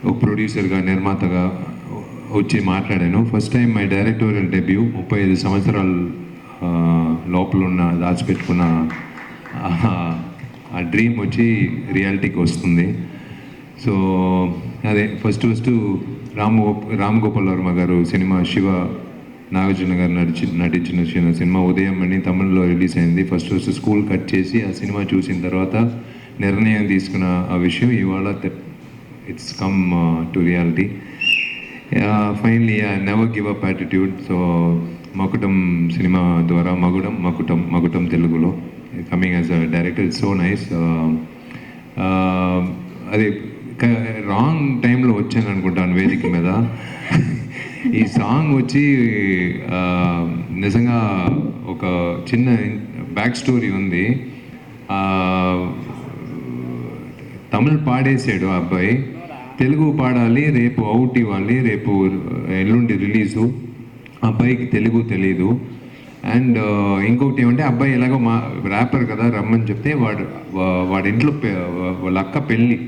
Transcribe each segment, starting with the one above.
ఒక ప్రొడ్యూసర్గా, నిర్మాతగా వచ్చి మాట్లాడాను. First time my directorial debut. 35 సంవత్సరాలు లోపల ఉన్న దాచిపెట్టుకున్న ఆ డ్రీమ్ వచ్చి రియాలిటీకి వస్తుంది. సో అదే ఫస్ట్ రామ్ గోపాల్ వర్మ గారు సినిమా శివ నాగార్జున గారు నటించిన సినిమా ఉదయం అని తమిళ్లో రిలీజ్ అయింది. ఫస్ట్ స్కూల్ కట్ చేసి ఆ సినిమా చూసిన తర్వాత నిర్ణయం తీసుకున్న ఆ విషయం ఇవాళ it's come to reality. Finally never give up attitude. So Makutam cinema ద్వారా మకుటం తెలుగులో coming as a director, it's so nice. అదే రాంగ్ టైంలో వచ్చాను అనుకుంటాను వేదిక మీద. ఈ సాంగ్ వచ్చి నిజంగా ఒక చిన్న బ్యాక్ స్టోరీ ఉంది. తమిళ్ పాడేసాడు ఆ అబ్బాయి, తెలుగు పాడాలి, రేపు అవుట్ ఇవ్వాలి, రేపు ఎల్లుండి రిలీజు. అబ్బాయికి తెలుగు తెలీదు. అండ్ ఇంకొకటి ఏమంటే అబ్బాయి ఎలాగో ర్యాపర్ కదా రమ్మని చెప్తే వాడి ఇంట్లో వాళ్ళ అక్క పెళ్ళి.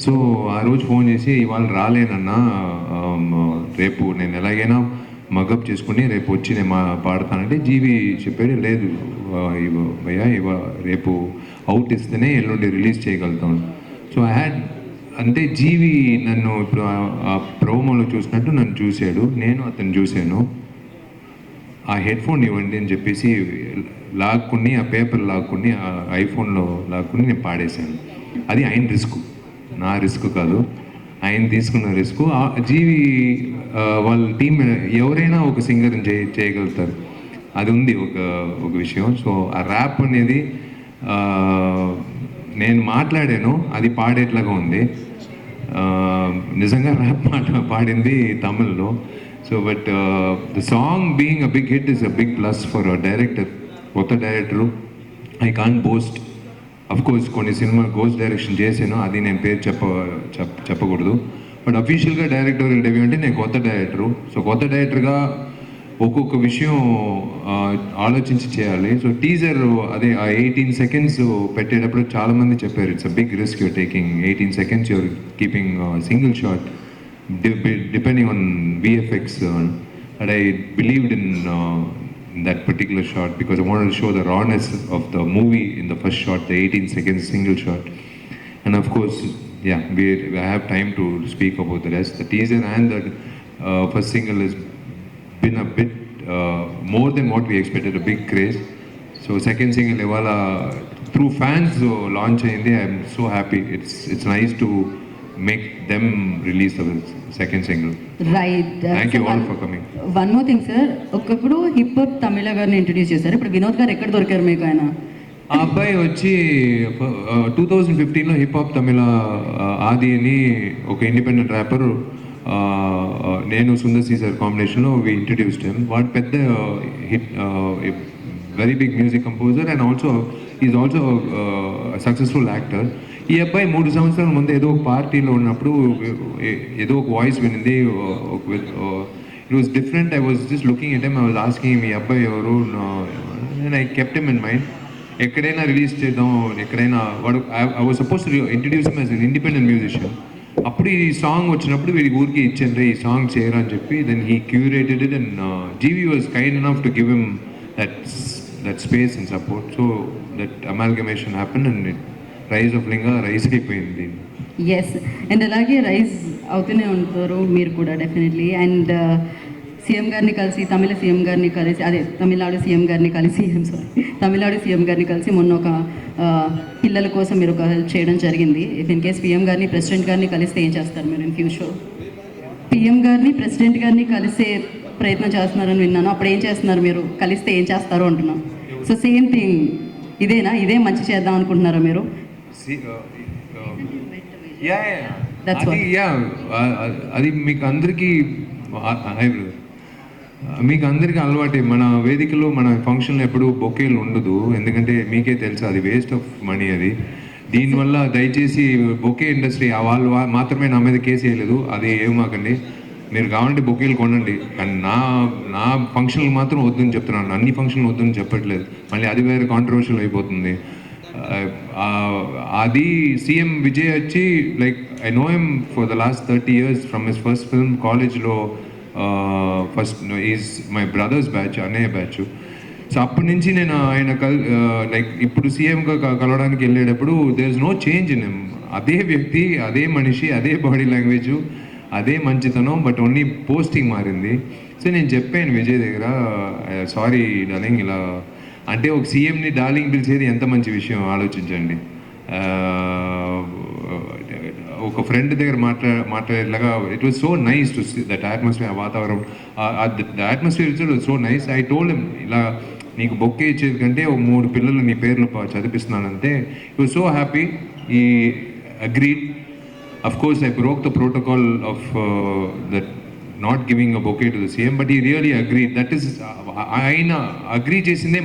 సో ఆ రోజు ఫోన్ చేసి ఇవాళ రాలేనన్నా, రేపు నేను ఎలాగైనా మగప్ చేసుకుని రేపు వచ్చి నేను పాడతానంటే జీవి చెప్పాడు, లేదు భయ్యా రేపు అవుట్ ఇస్తేనే ఎల్లుండి రిలీజ్ చేయగలుగుతాను. సో ఐ హ్యాడ్ అంటే జీవి నన్ను ఇప్పుడు ఆ ప్రోమోలో చూసినట్టు నన్ను చూశాడు, నేను అతను చూశాను. ఆ హెడ్ ఫోన్ ఇవ్వండి అని చెప్పేసి లాక్కుని, ఆ పేపర్ లాక్కుని, ఆ ఐఫోన్లో లాక్కుని నేను పాడేశాను. అది ఆయన రిస్క్, నా రిస్క్ కాదు, ఆయన తీసుకున్న రిస్క్. జీవి వాళ్ళ టీం ఎవరైనా ఒక సింగర్ని చేయగలుగుతారు, అది ఉంది ఒక విషయం. సో ఆ ర్యాప్ అనేది నేను మాట్లాడాను, అది పాడేట్లాగా ఉంది. నిజంగా ర్యాప్ పాడింది తమిళ్లో. So but the song being a big hit is a big plus for a director, కొత్త director. I can't boast. Of course కొన్ని సినిమా గోస్ట్ డైరెక్షన్ చేశాను, అది నేను పేరు చెప్పకూడదు. బట్ అఫీషియల్గా డైరెక్టోరియల్ డెబ్యూ అంటే నేను కొత్త డైరెక్టరు. సో కొత్త డైరెక్టర్గా ఒక్కొక్క విషయం ఆలోచించి చేయాలి. సో టీజర్ అదే ఆ 18 seconds పెట్టేటప్పుడు చాలామంది చెప్పారు, it's a big risk you're taking. 18 seconds you're keeping single shot depending on VFX. And I believed in that particular shot because I wanted to show the rawness of the movie in the first shot, the 18 seconds single shot. And of course, yeah, we have time to speak about the rest. The teaser and the first single has been a bit more than what we expected, a big craze. So second single ivala through fans launch ayindi. I'm so happy. It's nice to make them release the second single. Right. Thank you all for coming. One more thing, sir. ఒకప్పుడు hip hop తమిళ గారిని introduce చేశారు. ఇప్పుడు వినోద్ గారు ఎక్కడ దొరికారు మీకు? ఆయన ఆ అబ్బాయి వచ్చి 2015లో హిప్ హాప్ తమిళ ఆది అని ఒక ఇండిపెండెంట్ ర్యాపర్, నేను సుందర్ సీజర్ కాంబినేషన్లో వి ఇంట్రడ్యూస్డ్ హిమ్. వాడు పెద్ద hit, very big music composer and is also successful actor. ఈ అబ్బాయి 3 సంవత్సరాల ముందు ఏదో ఒక పార్టీలో ఉన్నప్పుడు ఏదో ఒక వాయిస్ వినింది. It was different. I was just looking at him. I was asking మీ అబ్బాయి ఎవరు, and I kept him in mind. ఎక్కడైనా రిలీజ్ చేద్దాం, ఎక్కడైనా వాడు I was suppose to introduce him as an independent musician. అప్పుడు ఈ సాంగ్ వచ్చినప్పుడు వీడి ఊరికి ఇచ్చాను, ఈ సాంగ్ చేయరా అని చెప్పి. Then he curated it and GV was kind enough to give him that space and support. So that amalgamation happen and rise of Linga rise అయిపోయింది. ఎస్, అండ్ అలాగే రైజ్ అవుతూనే ఉంటారు మీరు కూడా డెఫినెట్లీ. అండ్ సీఎం గారిని కలిసి, తమిళ సీఎం గారిని కలిసి, అదే తమిళనాడు సీఎం గారిని కలిసి, తమిళనాడు సీఎం గారిని కలిసి మొన్న ఒక పిల్లల కోసం మీరు ఒక హెల్ప్ చేయడం జరిగింది. ఇఫ్ ఇన్ కేస్ పిఎం గారిని, ప్రెసిడెంట్ గారిని కలిస్తే ఏం చేస్తారు మీరు ఇన్ ఫ్యూచర్? పిఎం గారిని, ప్రెసిడెంట్ గారిని కలిసే ప్రయత్నం చేస్తున్నారని విన్నాను. అప్పుడు ఏం చేస్తున్నారు మీరు? కలిస్తే ఏం చేస్తారు అంటున్నాం. సో సేమ్ థింగ్ ఇదేనా? ఇదే మంచి చేద్దాం అనుకుంటున్నారా మీరు? అది మీకు అందరికీ అలవాటే. మన వేదికలో, మన ఫంక్షన్లో ఎప్పుడు బొకేలు ఉండదు, ఎందుకంటే మీకే తెలుసు అది వేస్ట్ ఆఫ్ మనీ. అది దీనివల్ల దయచేసి బొకే ఇండస్ట్రీ వాళ్ళు మాత్రమే నా మీద కేసు వేయలేదు, అది ఏమాకండి. మీరు కావాలంటే బొకేలు కొనండి, కానీ నా ఫంక్షన్లు మాత్రం వద్దని చెప్తున్నాను. అన్ని ఫంక్షన్లు వద్దని చెప్పట్లేదు, మళ్ళీ అది వేరే కాంట్రవర్షియల్ అయిపోతుంది. అది సీఎం విజయ్ వచ్చి like I know him for the last 30 years from his first film కాలేజ్లో first is my brother's batch అన్నయ్య బ్యాచ్. సో అప్పటి నుంచి నేను ఆయన లైక్ ఇప్పుడు సీఎంగా కలవడానికి వెళ్ళేటప్పుడు there is no change in him. అదే వ్యక్తి, అదే మనిషి, అదే బాడీ లాంగ్వేజ్, అదే మంచితనం, బట్ ఓన్లీ పోస్టింగ్ మారింది. సో నేను చెప్పాను విజయ్ దగ్గర, సారీ డార్లింగ్, ఇలా అంటే ఒక సీఎంని డార్లింగ్ పిలిచేది ఎంత మంచి విషయం ఆలోచించండి. ఒక ఫ్రెండ్ దగ్గర మాట్లాడేలాగా it was so nice to see that atmosphere, వాతావరణం, the atmosphere it was so nice. I told him, ఇలా నీకు బొక్కే ఇచ్చేది కంటే ఒక 3 పిల్లలు నీ పేర్లు చదివిస్తున్నానంటే ఈ వాజ్ సో హ్యాపీ. ఈ agreed. Of course, I broke the protocol of that not giving a bouquet to the CM, but he really agreed. That is, I agree chesinde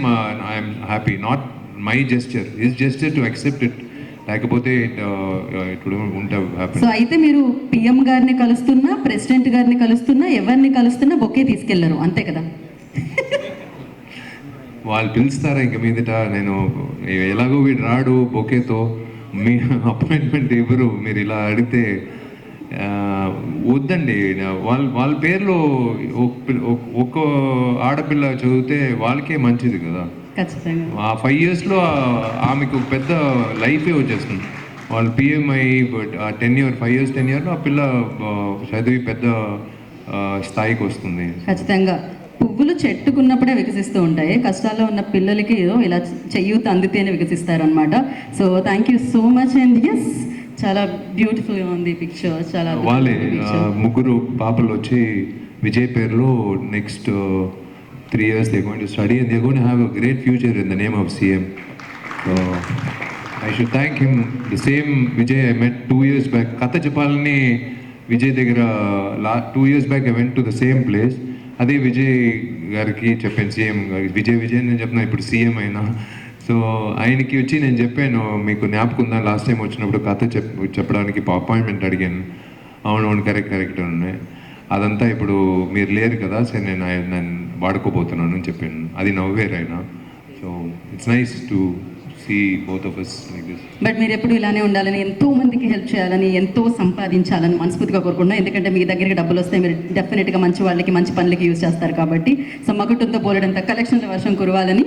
I am happy, not my gesture. His gesture to accept it. లేకపోతే it wouldn't have happened. So అయితే మీరు PM గారిని కలుస్తున్నా, president గారిని కలుస్తున్నా, ఎవరిని కలుస్తున్నా bouquet తీసుకెళ్లరు, అంతే కదా? వాళ్ళు పిలుస్తారా ఇంక మీదట? నేను ఎలాగో వీడు రాడు బొకేతో, మీ అపాయింట్మెంట్ ఇవ్వరు, మీరు ఇలా అడిగితే వద్దండి. వాళ్ళ పేర్లో ఒక్క ఆడపిల్ల చదివితే వాళ్ళకే మంచిది కదా. ఖచ్చితంగా ఆ 5 yearsలో ఆమెకు పెద్ద లైఫే వచ్చేస్తుంది. వాళ్ళు పిఎంఐ, బట్ ఆ 5 years టెన్యూర్లో ఆ పిల్ల చదివి పెద్ద స్థాయికి వస్తుంది. ఖచ్చితంగా పువ్వులు చెట్టుకున్నప్పుడే వికసిస్తూ ఉంటాయి, కష్టాల్లో ఉన్న పిల్లలకి ఏదో ఇలా చెయ్యూత అందితేనే వికసిస్తారనమాట. So thank you so much. And yes, చాలా బ్యూటిఫుల్గా ఉంది పిక్చర్. చాలా వాళ్ళే 3 పాపలు వచ్చి విజయ్ పేరులో next 3 years they're going to study and they're going to have a great future in the name of CM. So I should thank him. The same Vijay I met 2 years back. Katha చెప్పాలని విజయ్ దగ్గర 2 years back I went to the same place. అదే విజయ్ గారికి చెప్పాను, CM గారికి. విజయ్ నేను చెప్తున్నా, ఇప్పుడు CM అయినా. సో ఆయనకి వచ్చి నేను చెప్పాను, మీకు జ్ఞాపకం ఉందా లాస్ట్ టైం వచ్చినప్పుడు కథ చెప్పడానికి అపాయింట్మెంట్ అడిగాను. అవును కరెక్ట్ ఉన్నాయి. అదంతా ఇప్పుడు మీరు లేరు కదా, సరే నేను వాడుకోబోతున్నాను అని చెప్పాను. అది నవ్వేరు ఆయన. So it's nice to see both of us like this. But మీరు ఎప్పుడు ఇలానే ఉండాలని, ఎంతో మందికి హెల్ప్ చేయాలని, ఎంతో సంపాదించాలని మనస్ఫూర్తిగా కోరుకుంటున్నాం. ఎందుకంటే మీ దగ్గరికి డబ్బులు వస్తే మీరు డెఫినెట్గా మంచి వాళ్ళకి, మంచి పనులకి యూజ్ చేస్తారు కాబట్టి. సో మగుటంతో పోలడంత కలెక్షన్ల వర్షం కురవాలని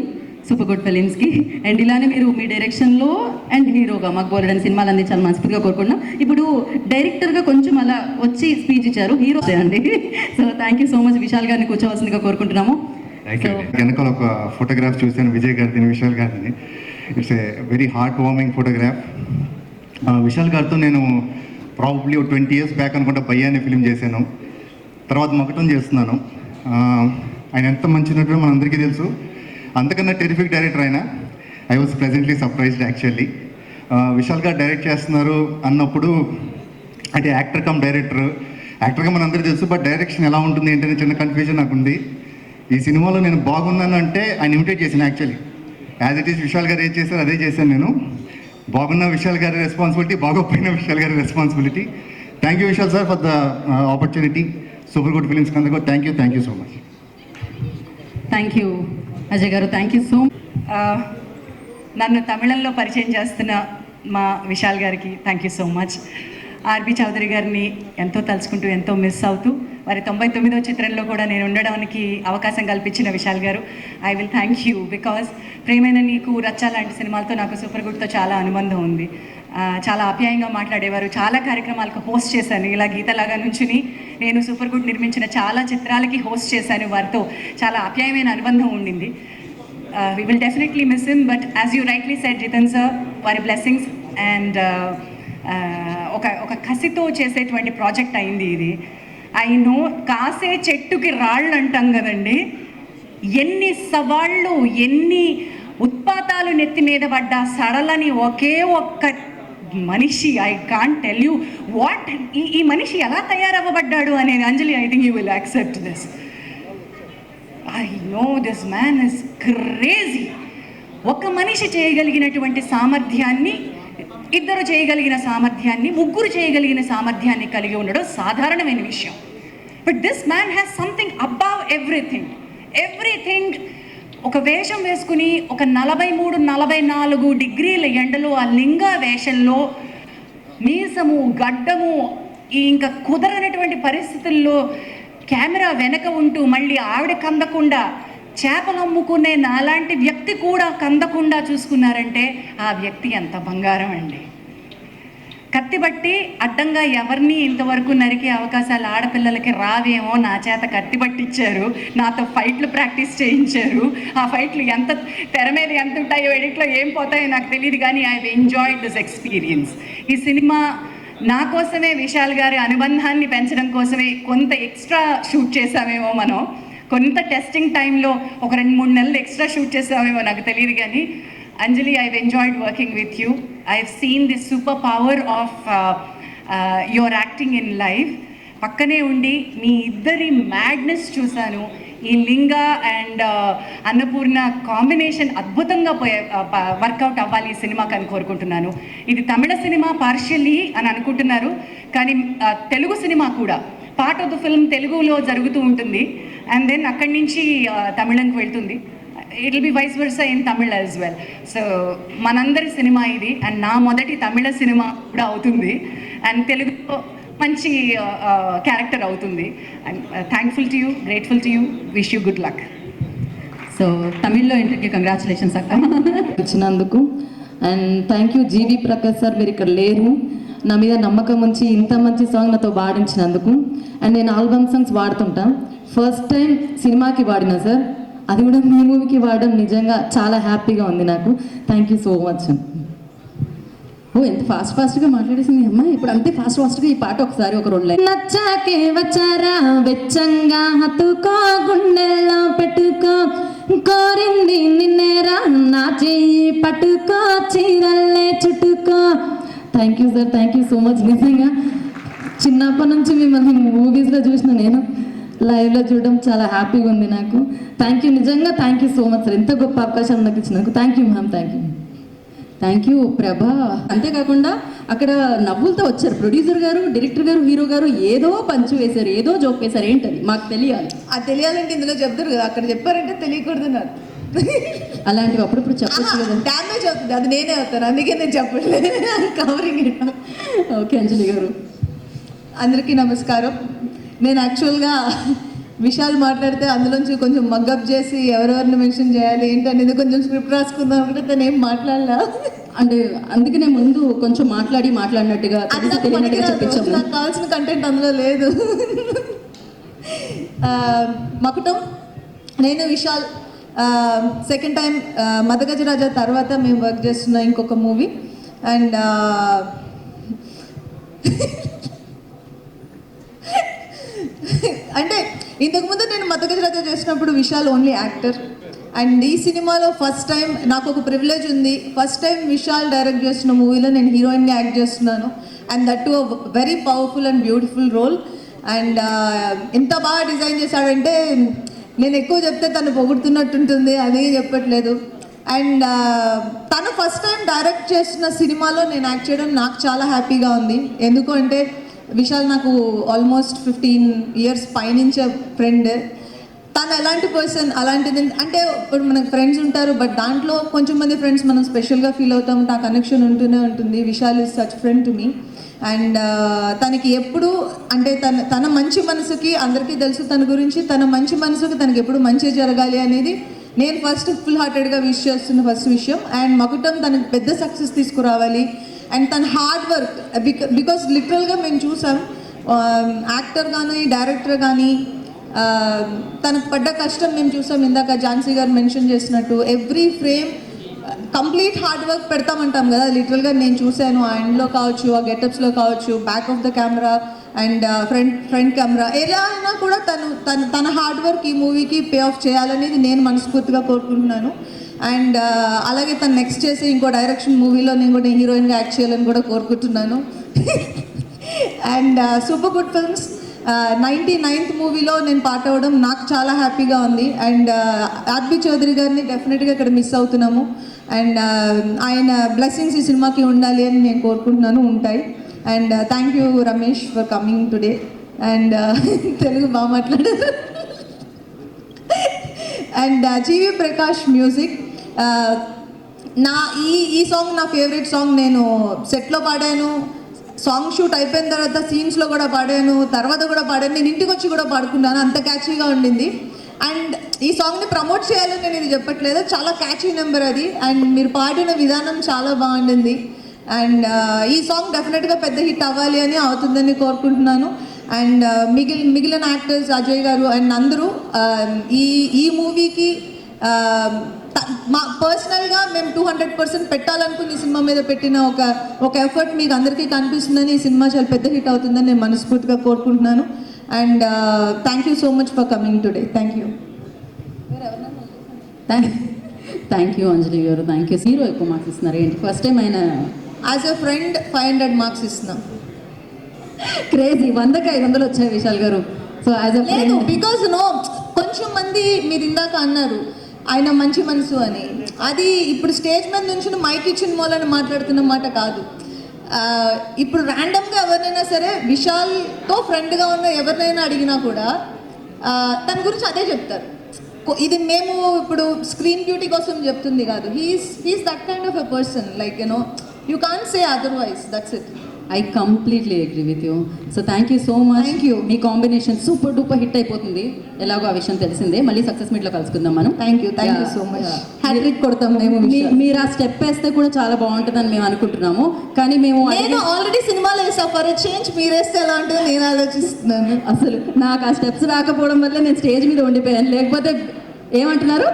సూపర్ గుడ్ ఫిలిమ్స్కి. అండ్ ఇలానే మీరు మీ డైరెక్షన్లో అండ్ హీరోగా మాకు బోలెడని సినిమాలు అందించాలని మనస్ఫూర్తిగా కోరుకుంటున్నాం. ఇప్పుడు డైరెక్టర్గా కొంచెం అలా వచ్చి స్పీచ్ ఇచ్చారు, హీరో అండి. So thank you so much. Vishal గారిని కూర్చోవలసిందిగా కోరుకుంటున్నాము. వెనకాల ఒక ఫోటోగ్రాఫ్ చూశాను విజయ్ గారిని, విశాల్ గారిని. It's a very heart warming photograph. Vishal గారితో నేను ప్రాబబ్లీ 20 years బ్యాక్ అనుకుంటా భయ్యా అనే ఫిలిం చేశాను. తర్వాత మగటం చేస్తున్నాను. ఆయన ఎంత మంచి నటుడో మనందరికీ తెలుసు. అంతకన్నా టెరిఫిక్ డైరెక్టర్ ఆయన. I was pleasantly surprised actually. Vishal గారు డైరెక్ట్ చేస్తున్నారు అన్నప్పుడు, అంటే యాక్టర్ కమ్ డైరెక్టర్, యాక్టర్గా మనందరికీ తెలుసు, బట్ డైరెక్షన్ ఎలా ఉంటుంది ఏంటనే చిన్న కన్ఫ్యూజన్ నాకు ఉంది. ఈ సినిమాలో నేను బాగున్నాను అంటే ఆయన ఇమిటేట్ చేశాను actually. As it is Vishal గారు ఏం చేశారు అదే చేశాను నేను. బాగున్న విశాల్ గారి రెస్పాన్సిబిలిటీ, బాగోపోయిన విశాల్ గారి responsibility. Thank you Vishal sir for the opportunity. Super good films కందుకు thank you so much. Thank you Ajay garu, thank you so much. నన్ను తమిళంలో పరిచయం చేస్తున్న మా విశాల్ గారికి thank you so much. RB Chowdary గారిని ఎంతో తలుచుకుంటూ, ఎంతో మిస్ అవుతూ, వారి 99వ చిత్రంలో కూడా నేను ఉండడానికి అవకాశం కల్పించిన విశాల్ గారు, I will thank you. Because ప్రేమైన నీకు, రచ్చ లాంటి సినిమాలతో నాకు సూపర్ గుడ్తో చాలా అనుబంధం ఉంది. చాలా ఆప్యాయంగా మాట్లాడేవారు. చాలా కార్యక్రమాలకు హోస్ట్ చేశాను. ఇలా గీతలాగా నుంచుని నేను సూపర్ గుడ్ నిర్మించిన చాలా చిత్రాలకి హోస్ట్ చేశాను. వారితో చాలా ఆప్యాయమైన అనుబంధం ఉండింది. We will definitely miss him, but as you rightly said, Jitan sir, వారి blessings and ఒక కసితో చేసేటువంటి ప్రాజెక్ట్ అయింది ఇది. ఐ నో, కాసే చెట్టుకి రాళ్ళు అంటాం కదండి. ఎన్ని సవాళ్ళు, ఎన్ని ఉత్పాతాలు నెత్తి మీద పడ్డా సడలని ఒకే ఒక్క మనిషి, I can't tell you what, ఈ మనిషి ఎలా తయారవ్వబడ్డాడు అనేది. Anjali, I think you will accept this. I know this man is crazy. ఒక మనిషి చేయగలిగినటువంటి సామర్థ్యాన్ని, ఇద్దరు చేయగలిగిన సామర్థ్యాన్ని, ముగ్గురు చేయగలిగిన సామర్థ్యాన్ని కలిగి ఉండడం సాధారణమైన విషయం. But this man has something above everything. ఒక వేషం వేసుకుని ఒక 43-44 డిగ్రీల ఎండలో ఆ లింగ వేషంలో మీసము గడ్డము ఇంకా కుదరనటువంటి పరిస్థితుల్లో కెమెరా వెనక ఉంటూ మళ్ళీ ఆవిడ కందకుండా చేపలు అమ్ముకునే నాలాంటి వ్యక్తి కూడా కందకుండా చూసుకున్నారంటే ఆ వ్యక్తి ఎంత బంగారం అండి. కత్తి బట్టి అడ్డంగా ఎవరిని ఇంతవరకు నరికే అవకాశాలు ఆడపిల్లలకి రావేమో, నా చేత కత్తి పట్టించారు, నాతో ఫైట్లు ప్రాక్టీస్ చేయించారు. ఆ ఫైట్లు ఎంత తెర మీద ఎంత ఉంటాయో ఎడిట్లో ఏం పోతాయో నాకు తెలియదు, కానీ I have enjoyed this experience. ఈ సినిమా నా కోసమే, విశాల్ గారి అనుబంధాన్ని పెంచడం కోసమే కొంత ఎక్స్ట్రా షూట్ చేసామేమో, మనం కొంత టెస్టింగ్ టైంలో ఒక 2-3 నెలలు ఎక్స్ట్రా షూట్ చేసామేమో నాకు తెలియదు, కానీ Anjali, I've enjoyed working with you. I've seen the superpower of your acting in live. పక్కనే ఉండి మీ ఇద్దరి మ్యాడ్నెస్ చూశాను. ఈ లింగా అండ్ అన్నపూర్ణ కాంబినేషన్ అద్భుతంగా వర్కౌట్ అవ్వాలి ఈ సినిమాకి అని కోరుకుంటున్నాను. ఇది తమిళ సినిమా పార్షియల్లీ అని అనుకుంటున్నారు, కానీ తెలుగు సినిమా కూడా పార్ట్ ఆఫ్ ద ఫిల్మ్ తెలుగులో జరుగుతూ ఉంటుంది, అండ్ దెన్ అక్కడి నుంచి తమిళంకి వెళ్తుంది. It will be vice versa in Tamil as well. So మనందరి సినిమా ఇది, అండ్ నా మొదటి తమిళ సినిమా కూడా అవుతుంది, అండ్ తెలుగులో మంచి క్యారెక్టర్ అవుతుంది. And thankful to you, grateful to you, wish you good luck. So తమిళ్లో ఇంటర్వ్యూ కంగ్రాచులేషన్స్ అక్క వచ్చినందుకు. And thank you GV Prakash sir, మీరు ఇక్కడ లేరు, నా మీద నమ్మకం ఉంచి ఇంత మంచి సాంగ్ నాతో పాడించినందుకు. అండ్ నేను ఆల్బమ్ సాంగ్స్ వాడుతుంటా, ఫస్ట్ టైం సినిమాకి వాడినా సార్, అది కూడా మీ మూవీకి వాడడం నిజంగా చాలా హ్యాపీగా ఉంది నాకు. Thank you so much. ఓ ఎంత ఫాస్ట్గా మాట్లాడేసింది అమ్మ. ఇప్పుడు అంతే ఫాస్ట్గా ఈ పాట ఒకసారి ఒక 2 లైన్. నచ్చాకే వచ్చారా వెచ్చంగా హత్తుకో గుండెల్లో పెట్టుకో, కోరింది నిన్నేరా నా చెయ్యి పట్టుకో, చీరల్లే చుట్టుకో. Thank you sir, thank you so much. నిజంగా చిన్నప్పటి నుంచి మిమ్మల్ని మూవీస్లో చూసిన నేను, లైవ్లో చూడడం చాలా హ్యాపీగా ఉంది నాకు. థ్యాంక్ యూ, నిజంగా thank you so much sir, ఎంత గొప్ప అవకాశం నాకు ఇచ్చినందుకు. Thank you ma'am, thank you ప్రభా. అంతేకాకుండా అక్కడ నవ్వులతో వచ్చారు ప్రొడ్యూసర్ గారు, డైరెక్టర్ గారు, హీరో గారు, ఏదో పంచు వేశారు, ఏదో జోక్ వేశారు. ఏంటది మాకు తెలియాలి. అది తెలియాలంటే ఇందులో చెప్తారు కదా, అక్కడ చెప్పారంటే తెలియకూడదు నాకు. అలాంటివి అప్పుడప్పుడు చెప్పచ్చు కదా. డ్యామేజ్ అవుతుంది, అది నేనే అవుతాను, అందుకే నేను చెప్పట్లేదు. కవరింగ్. ఓకే అంజలి గారు. అందరికీ నమస్కారం. నేను యాక్చువల్గా విశాల్ మాట్లాడితే అందులోంచి కొంచెం మగ్గప్ చేసి ఎవరెవరిని మెన్షన్ చేయాలి ఏంటనేది కొంచెం స్క్రిప్ట్ రాసుకుందాం అంటే తను ఏం మాట్లాడలా. అంటే అందుకనే ముందు కొంచెం మాట్లాడినట్టుగా చెప్పించాము. నాకు కావాల్సిన కంటెంట్ అందులో లేదు. మకుటం, నేను విశాల్ సెకండ్ టైం మదగజరాజా తర్వాత మేము వర్క్ చేస్తున్న ఇంకొక మూవీ. అండ్ అంటే ఇంతకుముందు నేను మదగజరాజా చేసినప్పుడు విశాల్ ఓన్లీ యాక్టర్, అండ్ ఈ సినిమాలో ఫస్ట్ టైం నాకు ఒక ప్రివిలేజ్ ఉంది. ఫస్ట్ టైం విశాల్ డైరెక్ట్ చేస్తున్న మూవీలో నేను హీరోయిన్గా యాక్ట్ చేస్తున్నాను, and that too very powerful and beautiful role. And ఎంత బాగా డిజైన్ చేశాడంటే నేను ఎక్కువ చెప్తే తను పొగుడుతున్నట్టుంటుంది, అదే చెప్పట్లేదు. అండ్ తను ఫస్ట్ టైం డైరెక్ట్ చేస్తున్న సినిమాలో నేను యాక్ట్ చేయడం నాకు చాలా హ్యాపీగా ఉంది. ఎందుకు అంటే విశాల్ నాకు ఆల్మోస్ట్ 15 years పైనుంచే ఫ్రెండ్. తను ఎలాంటి పర్సన్, అలాంటిది అంటే ఇప్పుడు మనకు ఫ్రెండ్స్ ఉంటారు, బట్ దాంట్లో కొంచెం మంది ఫ్రెండ్స్ మనం స్పెషల్గా ఫీల్ అవుతాం, ఆ కనెక్షన్ ఉంటూనే ఉంటుంది. Vishal is such friend to me. And తనకి ఎప్పుడు అంటే తన మంచి మనసుకి, అందరికీ తెలుసు తన గురించి, తన మంచి మనసుకి తనకి ఎప్పుడు మంచి జరగాలి అనేది నేను ఫస్ట్ ఫుల్ హార్టెడ్గా విష్ చేస్తున్న ఫస్ట్ విషయం. అండ్ మకుటం తనకు పెద్ద సక్సెస్ తీసుకురావాలి. అండ్ తన హార్డ్ వర్క్, బికాస్ లిటరల్గా మేము చూసాం యాక్టర్ కానీ డైరెక్టర్ కానీ తనకు పడ్డ కష్టం మేము చూసాం. ఇందాక ఝాన్సీ గారు మెన్షన్ చేసినట్టు every frame complete hard work పెడతామంటాం కదా, లిటరల్గా నేను చూశాను. ఆ ఎండ్లో కావచ్చు, ఆ గెటప్స్లో కావచ్చు, back of the camera and front camera, ఎలా అయినా కూడా తన హార్డ్ వర్క్ ఈ మూవీకి పే ఆఫ్ చేయాలనేది నేను మనస్ఫూర్తిగా కోరుకుంటున్నాను. అండ్ అలాగే తను నెక్స్ట్ చేసి ఇంకో డైరెక్షన్ మూవీలో నేను కూడా హీరోయిన్గా యాక్ట్ చేయాలని కూడా కోరుకుంటున్నాను. And super good films 99th మూవీలో నేను పార్ట్ అవ్వడం నాకు చాలా హ్యాపీగా ఉంది. అండ్ ఆర్బి చౌదరి గారిని డెఫినెట్గా ఇక్కడ మిస్ అవుతున్నాము. అండ్ ఆయన బ్లెస్సింగ్స్ ఈ సినిమాకి ఉండాలి అని నేను కోరుకుంటున్నాను, ఉంటాయి. And thank you Ramesh for coming today. And Telugu బాగా మాట్లాడారు. And GV Prakash music. నా ఈ సాంగ్ నా ఫేవరెట్ సాంగ్. నేను సెట్లో పాడాను, సాంగ్ షూట్ అయిపోయిన తర్వాత సీన్స్లో కూడా పాడాను, తర్వాత కూడా పాడాను, నేను ఇంటికి వచ్చి కూడా పాడుకున్నాను, అంత క్యాచీగా ఉండింది. అండ్ ఈ సాంగ్ని ప్రమోట్ చేయాలని నేను ఇది చెప్పట్లేదు, చాలా క్యాచీ నెంబర్ అది. అండ్ మీరు పాడిన విధానం చాలా బాగుండింది. అండ్ ఈ సాంగ్ డెఫినెట్గా పెద్ద హిట్ అవ్వాలి అని అవుతుందని కోరుకుంటున్నాను. అండ్ మిగిలిన యాక్టర్స్ అజయ్ గారు అండ్ అందరూ ఈ మూవీకి మా పర్సనల్గా మేము 200% పెట్టాలనుకుని ఈ సినిమా మీద పెట్టిన ఒక ఎఫర్ట్ మీకు అందరికీ కనిపిస్తుందని, ఈ సినిమా చాలా పెద్ద హిట్ అవుతుందని నేను మనస్ఫూర్తిగా కోరుకుంటున్నాను. And thank you so much for coming today. Thank you. Thank you Anjali garu, thank you. Hero ఎక్కువ మార్క్స్ ఇస్తున్నారు ఏంటి? ఫస్ట్ టైం ఆయన యాజ్ ఎ ఫ్రెండ్ 500 మార్క్స్ ఇస్తున్నాం. క్రేజీ 100కి 500 వచ్చాయి విశాల్ గారు. సో యాజ్ ఎ లేదు, బికాజ్ కొంచెం మంది మీరు ఇందాక అన్నారు ఆయన మంచి మనసు అని. అది ఇప్పుడు స్టేజ్ మీద నుంచి మైక్ ఇచ్చిన మూలని మాట్లాడుతున్న మాట కాదు. ఇప్పుడు ర్యాండమ్గా ఎవరినైనా సరే విశాల్తో ఫ్రెండ్గా ఉన్న ఎవరినైనా అడిగినా కూడా తన గురించి అదే చెప్తారు. ఇది మేము ఇప్పుడు స్క్రీన్ బ్యూటీ కోసం చెప్తుంది కాదు. He's that kind of a person, like you can't say otherwise. That's it. I completely agree with you. So thank you so much. Thank you. మీ కాంబినేషన్ సూపర్ డూపర్ హిట్ అయిపోతుంది, ఎలాగో ఆ విషయం తెలిసిందే. మళ్ళీ సక్సెస్ మీట్లో కలుసుకుందాం మనం. Thank you so much. Hat trick కొడతాం మేము. మీరు ఆ స్టెప్ వేస్తే కూడా చాలా బాగుంటుందని మేము అనుకుంటున్నాము. కానీ మేము నేను ఆల్రెడీ సినిమాలో వేసా, ఫర్ చేంజ్ మీరు వేస్తే ఎలా ఉంటుందో నేను ఆలోచిస్తున్నాను. అసలు నాకు ఆ స్టెప్స్ రాకపోవడం వల్ల నేను స్టేజ్ మీద ఉండిపోయాను. లేకపోతే ఏమంటున్నారు,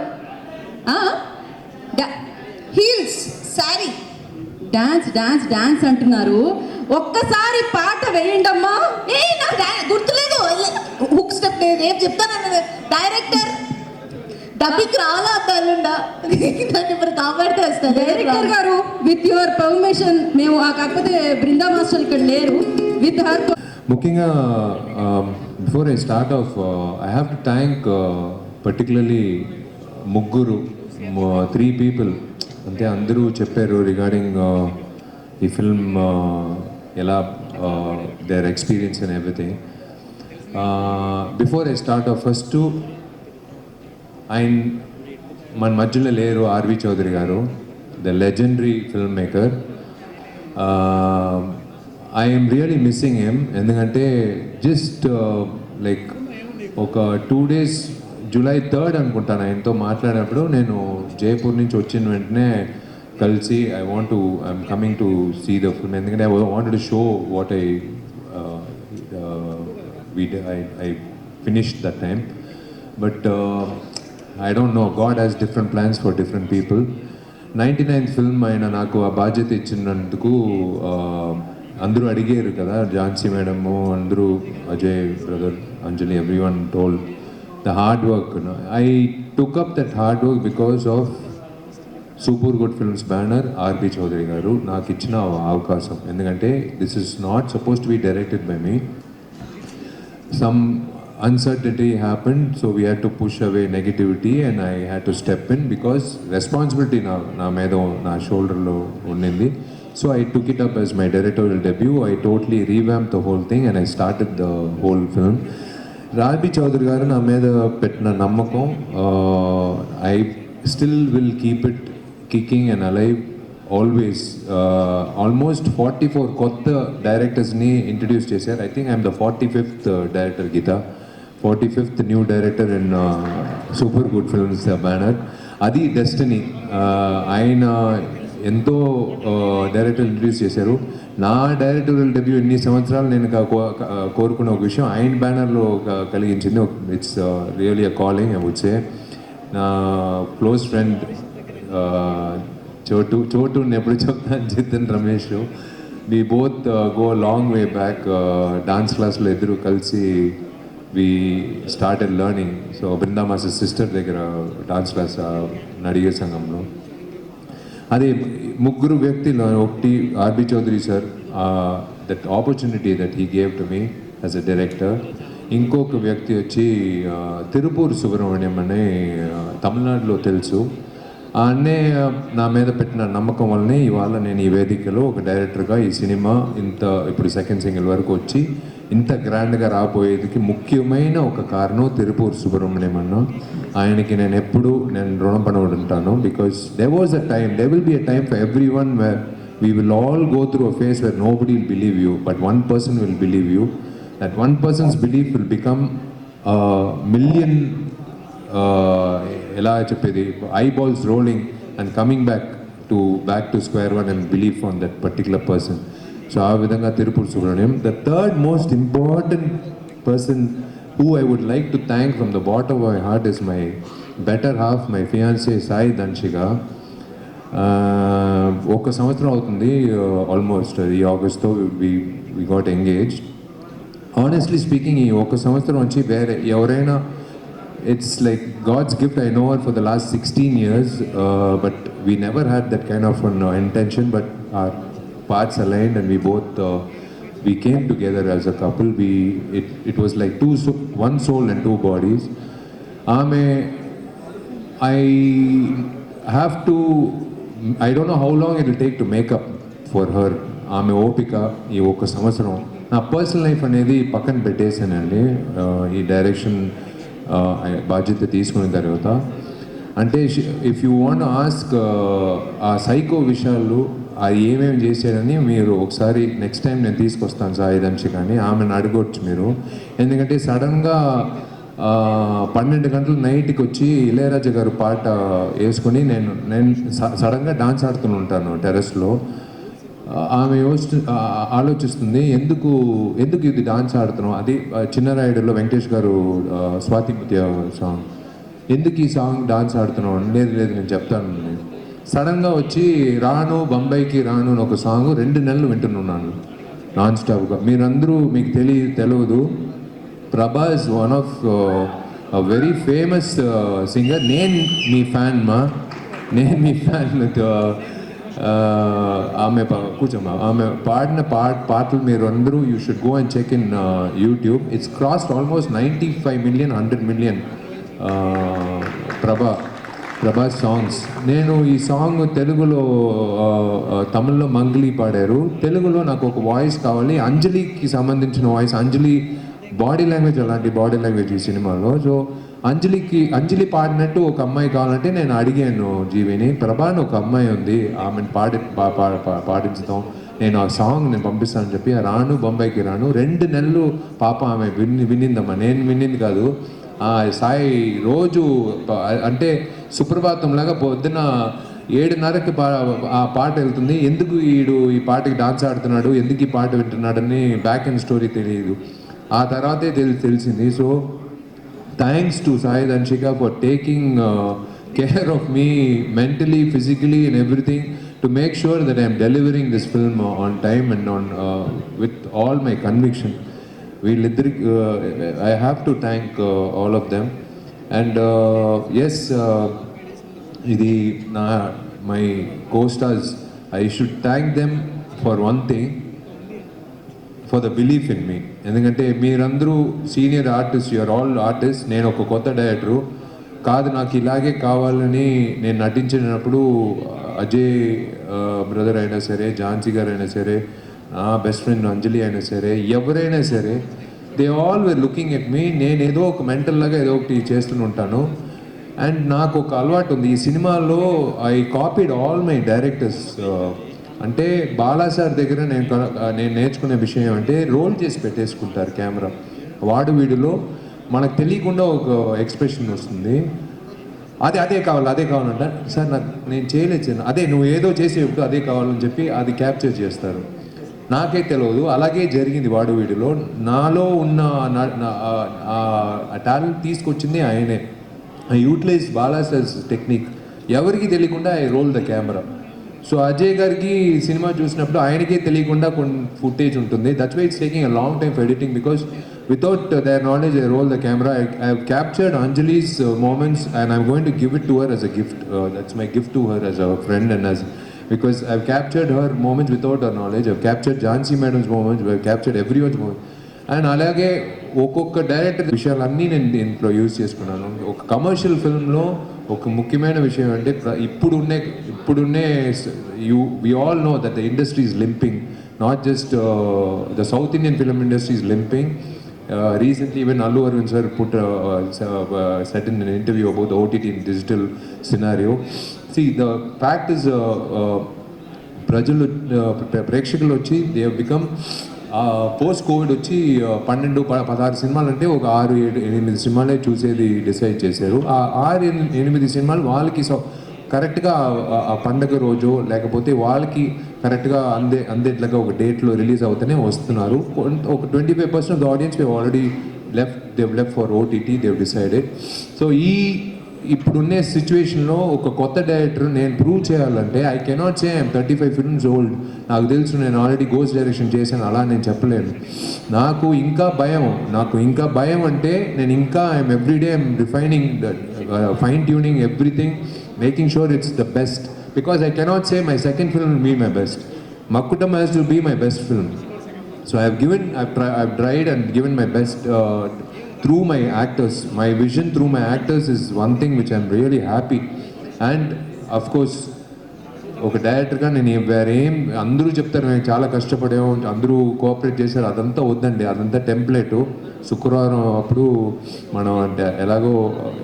heels, sari, dance dance dance అంటున్నారు. ఒక్కసారి పాట వేయండమ్మా. నాకు గుర్తులేదు. హుక్ స్టెప్ నేను రేపు చెప్తాను. డైరెక్టర్ డబ్బికి రావాలా అద్దాలుండా నన్ను ఇప్పుడు కాపాడితే వస్తాను. డైరెక్టర్ గారు విత్ యువర్ పర్మిషన్, మేము కాకపోతే బృందా మాస్టర్ ఇక్కడ లేరు, విత్ హర్. ముఖ్యంగా before I start of I have to thank particularly ముగ్గురు 3 పీపుల్. అంటే అందరూ చెప్పారు రిగార్డింగ్ ఈ ఫిల్మ్ ఎలా their experience and everything. Before I start of first ఆయన మన మధ్యలో లేరు, ఆర్వి చౌదరి గారు, the legendary film maker. I'm really missing him. ఎందుకంటే జస్ట్ లైక్ ఒక 2 days July 3rd అనుకుంటాను ఆయనతో మాట్లాడినప్పుడు, నేను జైపూర్ నుంచి వచ్చిన వెంటనే కలిసి I'm coming to see the film. ఎందుకంటే I wanted to show what I finished that time. But I don't know, God has different plans for different people. 99th film ఆయన నాకు ఆ బాధ్యత ఇచ్చినందుకు అందరూ అడిగారు కదా, ఝాన్సీ మేడము, అందరూ, Ajay brother, Anjali, everyone told the hard work. I took up that hard work because of Super Good Films banner, R.B. Chaudhary garu నాకు ఇచ్చిన అవకాశం. ఎందుకంటే this is not supposed to be directed by me. Some uncertainty happened, so we had to push away negativity and I had to step in because responsibility na medo na shoulder lo unnindi. So I took it up as my directorial debut. I totally revamped the whole thing and I started the whole film. Rabi Chowdary గారు నా మీద పెట్టిన నమ్మకం, I still will keep it kicking and alive always. Almost 44 కొత్త డైరెక్టర్స్ని introduce చేశారు. I think I'm the 45th director, Geetha 45th new director in super good films banner. అది destiny. ఆయన ఎంతో డైరెక్టర్ ఇంట్రడ్యూస్ చేశారు. నా డైరెక్టోరియల్ డెబ్యూ ఎన్ని సంవత్సరాలు నేను కోరుకున్న ఒక విషయం ఆయన బ్యానర్లో కలిగించింది. It's really a calling I would say. నా క్లోజ్ ఫ్రెండ్ చోటు ఎప్పుడు చెప్తాను, Jithan Ramesh, we both go long way back. Dance క్లాస్లో ఇద్దరు కలిసి we started learning. So Brinda master sister దగ్గర డాన్స్ క్లాస్ నడిగే సంఘంలో. అదే ముగ్గురు వ్యక్తులు, ఒకటి RB Chowdary sir, that opportunity that he gave to me as a director. ఇంకొక వ్యక్తి వచ్చి తిరుపూర్ సుబ్రహ్మణ్యం అనే తమిళనాడులో తెలుసు. ఆ అన్నయ్య నా మీద పెట్టిన నమ్మకం వల్లనే ఇవాళ నేను ఈ వేదికలో ఒక డైరెక్టర్గా ఈ సినిమా ఇప్పుడు 2nd సింగిల్ వరకు వచ్చి ఇంత గ్రాండ్గా రాబోయేదికి ముఖ్యమైన ఒక కారణం తిరుపూర్ సుబ్రహ్మణ్యం అన్న. ఆయనకి నేను ఎప్పుడు రుణపడి ఉంటాను. Because they was a time, they will be a time for every one wear we will all go through a phase where nobody will believe you, but one person will believe you. That one person's belief will become a million ela cheppedi eyeballs rolling and coming back to square one and belief on that particular person. So aa vidhanga Tirupur Subramaniam. The third most important person who I would like to thank from the bottom of my heart is my better half, my fiancée Sai Danshika. ఒక సంవత్సరం అవుతుంది almost. ఈ ఆగస్ట్తో we got engaged. Honestly speaking ఈ ఒక సంవత్సరం నుంచి వేరే ఎవరైనా it's like God's gift. I know her for the last 16 years, but we never had that kind of an intention, but our paths aligned and we both we came together as a couple. It was like one soul and two bodies. I don't know how long it will take to make up for her. ఆమె ఓపిక ఈ ఒక సంవత్సరం. నా personal life అనేది పక్కన పెట్టేశానండి ఈ డైరెక్షన్ బాధ్యత తీసుకున్న తర్వాత. అంటే ఇఫ్ యూ వాంట్ ఆస్క్ ఆ సైకో విషయాలు అది ఏమేమి చేశాడని మీరు ఒకసారి నెక్స్ట్ టైం నేను తీసుకొస్తాను సాయి దంశికాని, ఆమెను అడగొచ్చు మీరు. ఎందుకంటే సడన్గా 12 గంటలు నైట్కి వచ్చి ఇళయరాజా గారు పాట వేసుకొని నేను సడన్గా డాన్స్ ఆడుతూనే ఉంటాను టెర్రస్లో. ఆమె ఆలోచిస్తుంది ఎందుకు ఇది డాన్స్ ఆడుతున్నాం. అది చిన్నరాయుడులో వెంకటేష్ గారు స్వాతి ముత్య సాంగ్, ఎందుకు ఈ సాంగ్ డాన్స్ ఆడుతున్నాం. లేదు నేను చెప్తాను. సడన్గా వచ్చి రాను బొంబాయికి రాను అని ఒక సాంగ్ 2 నెలలు వింటున్నాను నాన్ స్టాప్గా. మీరందరూ మీకు తెలియదు, ప్రభా is one of very famous singer. నేను మీ ఫ్యాన్. ఆమె కూర్చోమ్మా. ఆమె పాడిన పాటలు మీరు అందరూ you should go and check in YouTube. It's crossed almost 95 million 100 million Prabha songs. నేను ఈ సాంగ్ తెలుగులో తమిళ్లో మంగ్లీ పాడారు, తెలుగులో నాకు ఒక వాయిస్ కావాలి, అంజలికి సంబంధించిన వాయిస్. అంజలి బాడీ లాంగ్వేజ్ అలాంటి బాడీ లాంగ్వేజ్ ఈ సినిమాలో. సో అంజలి పాడినట్టు ఒక అమ్మాయి కావాలంటే నేను అడిగాను జీవిని, ప్రభాని ఒక అమ్మాయి ఉంది ఆమెను పాడించుతాం, నేను ఆ సాంగ్ నేను పంపిస్తానని చెప్పి రాను బొంబాయికి రాను 2 నెలలు పాప ఆమె వినిందమ్మా. నేను వినింది కాదు, సాయి రోజు అంటే సుప్రభాతం లాగా పొద్దున 7:30కి ఆ పాట వెళ్తుంది. ఎందుకు ఈ పాటకి డాన్స్ ఆడుతున్నాడు, ఎందుకు ఈ పాట వింటున్నాడని బ్యాక్ అండ్ స్టోరీ తెలియదు. ఆ తర్వాతే తెలిసింది. So thanks to Sai Dhanshika for taking care of me mentally, physically and everything to make sure that I'm delivering this film on time and on with all my conviction. వీళ్ళిద్దరికి I have to thank all of them. And yes, ఇది my co-stars, I should thank them for one thing, for the belief in me. ఎందుకంటే మీరందరూ senior artist, you're all artist. నేను ఒక కొత్త director కాదు, నాకు ఇలాగే కావాలని నేను నటించినప్పుడు అజయ్ బ్రదర్ అయినా సరే, ఝాన్సీ గారు అయినా సరే, నా బెస్ట్ ఫ్రెండ్ అంజలి అయినా సరే, ఎవరైనా సరే, they all were looking at me. నేను ఏదో ఒక మెంటల్ లాగా ఏదో ఒకటి చేస్తుంటాను. అండ్ నాకు ఒక అలవాటు ఉంది ఈ సినిమాలో, I copied all my directors. అంటే బాలా సార్ దగ్గర నేను నేర్చుకునే విషయం ఏమంటే రోల్ చేసి పెట్టేసుకుంటారు కెమెరా. వాడు వీడిలో మనకు తెలియకుండా ఒక ఎక్స్ప్రెషన్ వస్తుంది, అదే కావాలంట. సార్ నేను చేయలేదు, అదే నువ్వు ఏదో చేసేప్పుడు అదే కావాలని చెప్పి అది క్యాప్చర్ చేస్తారు. నాకే తెలియదు, అలాగే జరిగింది వాడు వీడిలో. నాలో ఉన్న టాలెంట్ తీసుకొచ్చింది ఆయనే. I utilize Bala sir's technique. ఎవరికి తెలియకుండా I roll the camera. So Ajay గారికి సినిమా చూసినప్పుడు ఆయనకే తెలియకుండా కొన్ని ఫుటేజ్ ఉంటుంది. That's why it's taking a long time for editing, because without their knowledge I roll the camera. I have captured Anjali's moments and I'm going to give it to her as a gift. That's my gift to her as a friend, and as because I've captured her moments without her knowledge. I've captured Jhansi madam's moments, I've captured everyone's moments. And అలాగే ఒక్కొక్క director విషయాలన్నీ నేను దీంట్లో use చేసుకున్నాను. ఒక commercial ఫిల్మ్లో ఒక ముఖ్యమైన విషయం అంటే ఇప్పుడున్నే we all know that the industry is limping. not just the South Indian film industry is limping. Recently, even Allu Arvind sir said in an interview about the OTT and digital scenario. See, the fact is, ప్రజలు ప్రేక్షకులు వచ్చి they have become post Covid వచ్చి 12-16 సినిమాలు అంటే ఒక 6-8 సినిమాలే చూసేది decide చేశారు. ఆ 6-8 సినిమాలు వాళ్ళకి కరెక్ట్గా ఆ పండగ రోజు లేకపోతే వాళ్ళకి కరెక్ట్గా అందేట్లాగా ఒక డేట్లో రిలీజ్ అవుతూనే వస్తున్నారు. ఒక 25% of the audience we already left for OTT they've decided. So ఇప్పుడున్నే సిచ్యువేషన్లో ఒక కొత్త డైరెక్టర్ నేను ప్రూవ్ చేయాలంటే I cannot say I'm 35 films old. నాకు తెలుసు నేను ఆల్రెడీ గోస్ట్ డైరెక్షన్ చేశాను, అలా నేను చెప్పలేను. నాకు ఇంకా భయం అంటే నేను ఇంకా I'm everyday I'm refining fine tuning everything, making sure it's the best, because I cannot say my second film will be my best. Makkutam has to be my best film. So I've tried and given my best through my actors. My vision through my actors is one thing which I'm really happy. And of course, ఒక డైరెక్టర్గా నేను వేరేం అందరూ చెప్తారు మేము చాలా కష్టపడాము, అందరూ cooperate చేశారు, అదంతా వద్దండి, అదంతా టెంప్లెట్. శుక్రవారం అప్పుడు మనం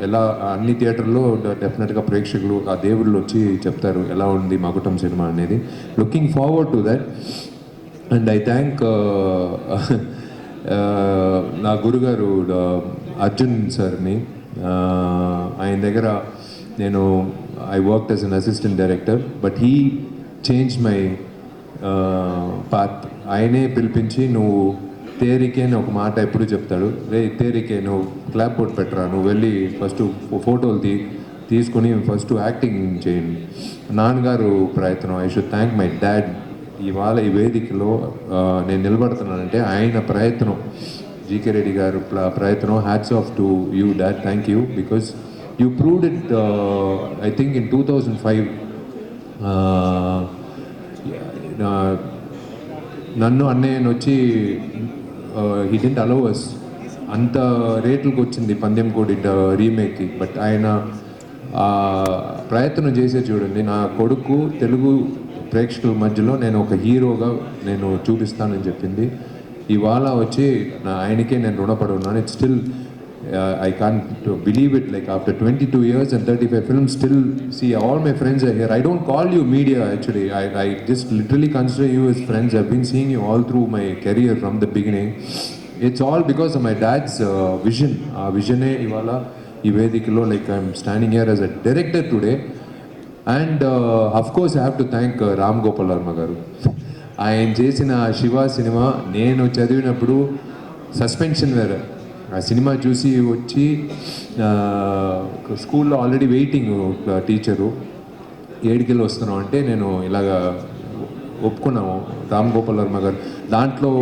ఎలా అన్ని థియేటర్లో డెఫినెట్గా ప్రేక్షకులు ఆ దేవుళ్ళు వచ్చి చెప్తారు ఎలా ఉంది మకుటం సినిమా అనేది. Looking forward to that. And I thank నా గురుగారు అర్జున్ సార్ని. ఆయన దగ్గర నేను I worked as an assistant director, but he changed my path. ఆయనే పిలిపించి నువ్వు తేరికే అని ఒక మాట ఎప్పుడు చెప్తాడు, రే తేరికే నువ్వు క్లాప్ బోర్డ్ పెట్టరా, నువ్వు వెళ్ళి ఫస్ట్ ఫోటోలు తీసుకొని ఫస్ట్ యాక్టింగ్ చేయండి. నాన్నగారు ప్రయత్నం. I should thank my dad. ఇవాళ ఈ వేదికలో నేను నిలబడుతున్నానంటే ఆయన ప్రయత్నం, జీకే రెడ్డి గారు ప్రయత్నం. Hats off to you dad, thank you, because you proved it, I think in 2005. నన్ను అన్నయ్యను వచ్చి he didn't allow us. అంత రేట్లకు వచ్చింది పందెం కోడి రీమేక్కి, బట్ ఆయన ప్రయత్నం చేసే చూడండి. నా కొడుకు తెలుగు ప్రేక్షకుల మధ్యలో నేను ఒక హీరోగా నేను చూపిస్తానని చెప్పింది. ఇవాళ వచ్చి ఆయనకే నేను రుణపడి ఉన్నాను. It's still I can't believe it, like after 22 years and 35 films, still see all my friends are here. I don't call you media actually, I just literally consider you as friends. I've been seeing you all through my career from the beginning. It's all because of my dad's vision. Vision e ivala ee vedikalo, like I'm standing here as a director today. And of course I have to thank Ram Gopal Varma garu. ఆయన చేసిన Shiva cinema నేను చదివినప్పుడు suspension వేరే. ఆ cinema చూసి వచ్చి స్కూల్లో already waiting teacher, ఏడికెళ్ళి వస్తున్నాం అంటే నేను ఇలాగా ఒప్పుకున్నాము రామ్ గోపాల్ వర్మ గారు. దాంట్లో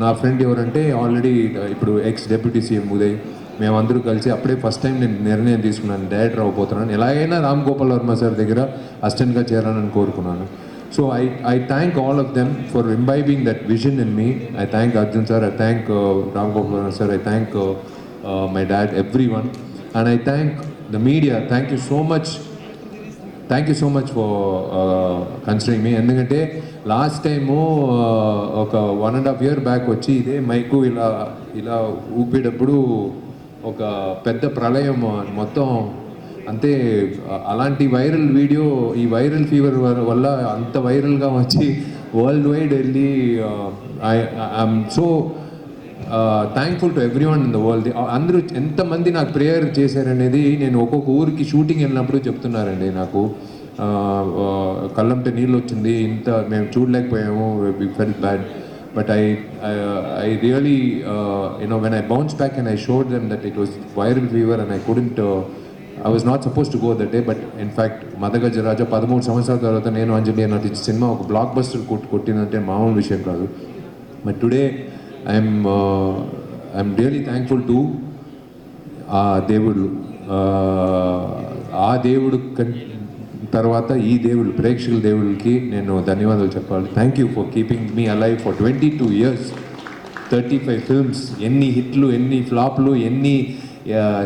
నా ఫ్రెండ్ ఎవరంటే ఆల్రెడీ ఇప్పుడు ఎక్స్ డెప్యూటీ సీఎం ఉదయ్, మేమందరూ కలిసి అప్పుడే ఫస్ట్ టైం నేను నిర్ణయం తీసుకున్నాను డైరెక్టర్ అవ్వబోతున్నాను. ఎలాగైనా రామ్ గోపాల్ వర్మ సార్ దగ్గర అసిస్టెంట్గా చేరాలని కోరుకున్నాను. So I thank all of them for imbibing that vision in me. I thank Arjun sir, I thank Ram Gopal sir, I thank my dad, everyone. And I thank the media. Thank you so much for considering me. ఎందుకంటే last time ఒక 1.5 year back వచ్చి ఇదే mic ఇలా ఊపేటప్పుడు ఒక పెద్ద ప్రళయం మొత్తం అంతే. అలాంటి వైరల్ వీడియో ఈ వైరల్ ఫీవర్ వల్ల అంత వైరల్గా వచ్చి వరల్డ్ వైడ్ వెళ్ళి I'm so thankful to every one in the world. అందరూ ఎంతమంది నాకు ప్రేయర్ చేశారనేది నేను ఒక్కొక్క ఊరికి షూటింగ్ వెళ్ళినప్పుడు చెప్తున్నారండి. నాకు కళ్ళంటే నీళ్ళు వచ్చింది, ఇంత మేము చూడలేకపోయాము, we felt bad. But I really, when I bounced back and I showed them that it was viral fever and I couldn't, I was not supposed to go that day, but in fact Madagajaraja 13 సంవత్సరాల తర్వాత నేను అంజలి నటించిన cinema ఒక block buster కొట్టిందంటే మామూలు విషయం కాదు. But today I'm really thankful to ఆ దేవుడు తర్వాత ఈ దేవుడు ప్రేక్షకుల దేవుడికి నేను ధన్యవాదాలు చెప్పాలి. Thank you for keeping me alive for 22 years, 35 films, ఎన్ని హిట్లు, ఎన్ని ఫ్లాప్లు,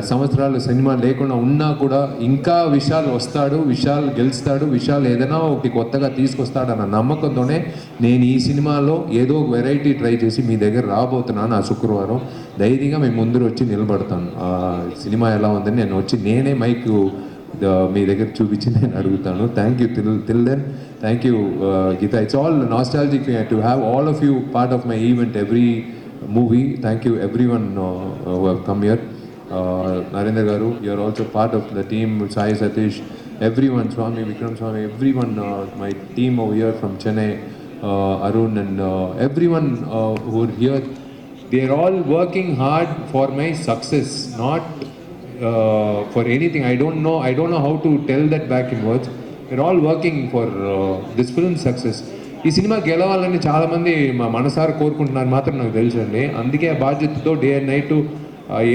సంవత్సరాలు సినిమా లేకుండా ఉన్నా కూడా ఇంకా విశాల్ వస్తాడు, విశాల్ గెలుస్తాడు, విశాల్ ఏదైనా ఒకటి కొత్తగా తీసుకొస్తాడన్న నమ్మకంతోనే నేను ఈ సినిమాలో ఏదో ఒక వెరైటీ ట్రై చేసి మీ దగ్గర రాబోతున్నాను. ఆ శుక్రవారం ధైర్యంగా మేము ముందు వచ్చి నిలబడతాను. సినిమా ఎలా ఉందని నేను వచ్చి నేనే మైక్ మీ దగ్గర చూపించి నేను అడుగుతాను. Thank you till then. Thank you Geetha. It's all nostalgic to have all of you part of my event every movie. Thank you everyone who have come here. Narendra Garu, you are also part of the team. Sai Satish, everyone, Swami, Vikram Swami, everyone, my team over here from Chennai, Arun and everyone who are here, they are all working hard for my success, not for anything. I don't know how to tell that back in words. They're all working for this film success. ఈ cinema గెలవాలని చాలామంది మనసారా కోరుకుంటున్నారు మాత్రం నాకు తెలుసు అండి. అందుకే ఆ బాధ్యతతో డే అండ్ నైట్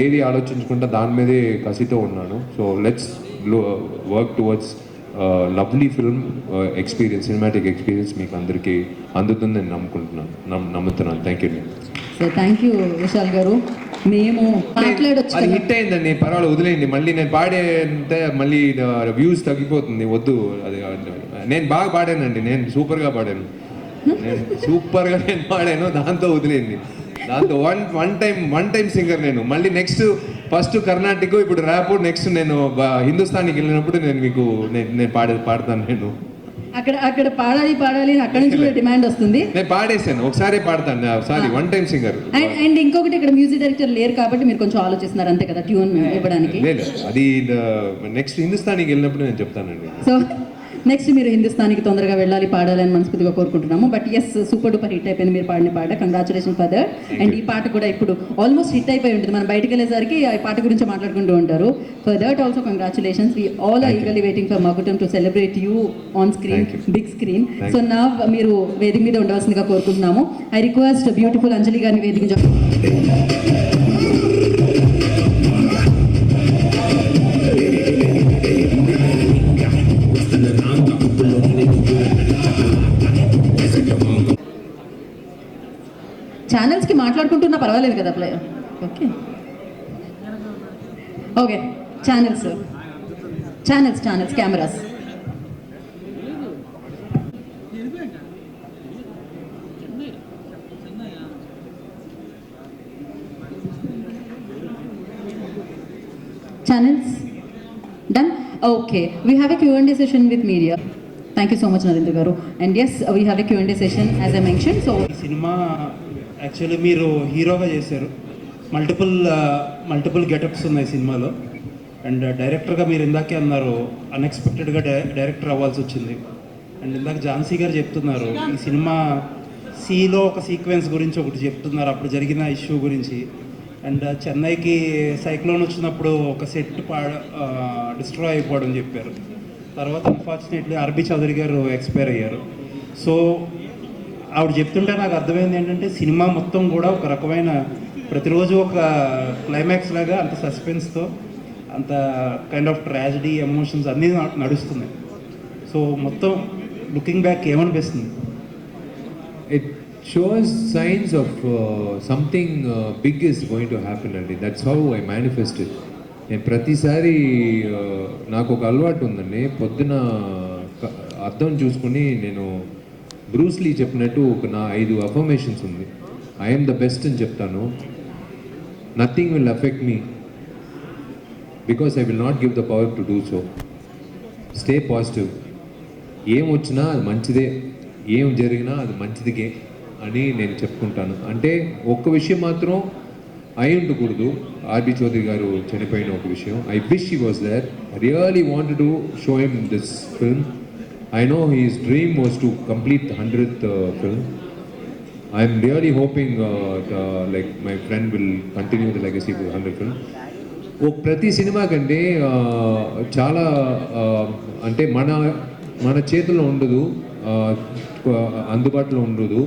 ఏది ఆలోచించుకుంటా దాని మీదే కసితో ఉన్నాను. So let's work towards lovely film experience, cinematic experience మీకు అందరికీ అందుతుందని నమ్ముతున్నాను. Thank you. So thank you Vishal గారు. మేము మాట్లాడొచ్చు. అది హిట్ అయిందండి, పర్వాలేదు, వదిలేయండి. మళ్ళీ నేను పాడేంటే మళ్ళీ వ్యూస్ తగ్గిపోతుంది, వద్దు. అది నేను బాగా పాడానండి, నేను సూపర్గా పాడాను, నేను పాడాను, దాంతో వదిలేయండి. దాంతో వన్ టైం సింగర్ నేను. మళ్ళీ నెక్స్ట్ ఫస్ట్ కర్ణాటక, ఇప్పుడు ర్యాప్, నెక్స్ట్ నేను హిందుస్థానీకి వెళ్ళినప్పుడు నేను మీకు నేను పాడతాను. నేను అక్కడ పాడాలి అక్కడ నుంచి కూడా డిమాండ్ వస్తుంది. నేను పాడేసాను, ఒకసారి పాడతాను, sorry, one time singer. And ఇంకొకటి, ఇక్కడ మ్యూజిక్ డైరెక్టర్ లేరు కాబట్టి మీరు కొంచెం ఆలోచిస్తున్నారు అంతే కదా ట్యూన్ ఇవ్వడానికి. లేదు, అది నెక్స్ట్ హిందుస్థానీకి వెళ్ళినప్పుడు నేను చెప్తానండి. సో నెక్స్ట్ మీరు హిందుస్థానికి తొందరగా వెళ్ళాలి, పాడాలని మనస్ఫూర్తిగా కోరుకుంటున్నాము. But yes, super duper hit అయిపోయింది మీరు పాడిన పాట. Congratulation for that. అండ్ ఈ పాట కూడా ఇప్పుడు ఆల్మోస్ట్ హిట్ అయిపోయి ఉంటుంది. మనం బయటకు వెళ్ళేసరికి ఈ పాట గురించి మాట్లాడుకుంటూ ఉంటారు. For that also congratulations. We all are eagerly waiting for Makutam to celebrate you on screen, big screen. So నా మీరు వేదిక మీద ఉండవలసిందిగా కోరుకుంటున్నాము. ఐ రిక్వెస్ట్ బ్యూటిఫుల్ అంజలి గారిని వేదిక ఛానల్స్కి మాట్లాడుకుంటున్నా పర్వాలేదు కదా play. Okay okay channels cameras. Channels done. Okay, we have a Q&A session with media. Thank you so much, Narendra Garu. And yes, we have a Q&A session as I mentioned. So ఈ cinema actually మీరు హీరోగా చేశారు. Multiple getups ఉన్నాయి సినిమాలో. And డైరెక్టర్గా మీరు ఇందాకే అన్నారు అన్ఎక్స్పెక్టెడ్గా డైరెక్టర్ అవ్వాల్సి వచ్చింది. అండ్ ఇందాక ఝాన్సీ గారు చెప్తున్నారు ఈ సినిమా సీలో ఒక సీక్వెన్స్ గురించి ఒకటి చెప్తున్నారు, అప్పుడు జరిగిన ఇష్యూ గురించి. అండ్ చెన్నైకి సైక్లోన్ వచ్చినప్పుడు ఒక సెట్ డిస్ట్రాయ్ అయిపోవడం చెప్పారు. తర్వాత అన్ఫార్చునేట్లీ ఆర్బి చౌదరి గారు ఎక్స్పైర్ అయ్యారు. సో ఆవిడ చెప్తుంటే నాకు అర్థమైంది ఏంటంటే సినిమా మొత్తం కూడా ఒక రకమైన ప్రతిరోజు ఒక క్లైమాక్స్ లాగా అంత సస్పెన్స్తో, అంత కైండ్ ఆఫ్ ట్రాజడీ, ఎమోషన్స్ అన్నీ నడుస్తున్నాయి. సో మొత్తం లుకింగ్ బ్యాక్ ఏమనిపిస్తుంది? It shows signs of something big is going to happen, and that's how I manifested. నేను ప్రతిసారి నాకు ఒక అలవాటు ఉందండి, పొద్దున అర్థం చూసుకుని నేను బ్రూస్లీ చెప్పినట్టు నా 5 అఫర్మేషన్స్ ఉంది. ఐఎమ్ ద బెస్ట్ అని చెప్తాను. Nothing will affect me because I will not give the power to do so. Stay positive. ఏం వచ్చినా అది మంచిదే, ఏం జరిగినా అది మంచిదికే అని నేను చెప్పుకుంటాను. అంటే ఒక్క విషయం మాత్రం అయి ఉండకూడదు, ఆర్బి చౌదరి గారు చనిపోయిన ఒక విషయం. I wish he was there. I really wanted to show him this film. I know his dream was to complete the 100th film. I am really hoping like my friend will continue the legacy of the 100th film. ప్రతి cinema కంటే చాలా అంటే మన చేతుల్లో ఉండదు, అందుబాటులో ఉండదు,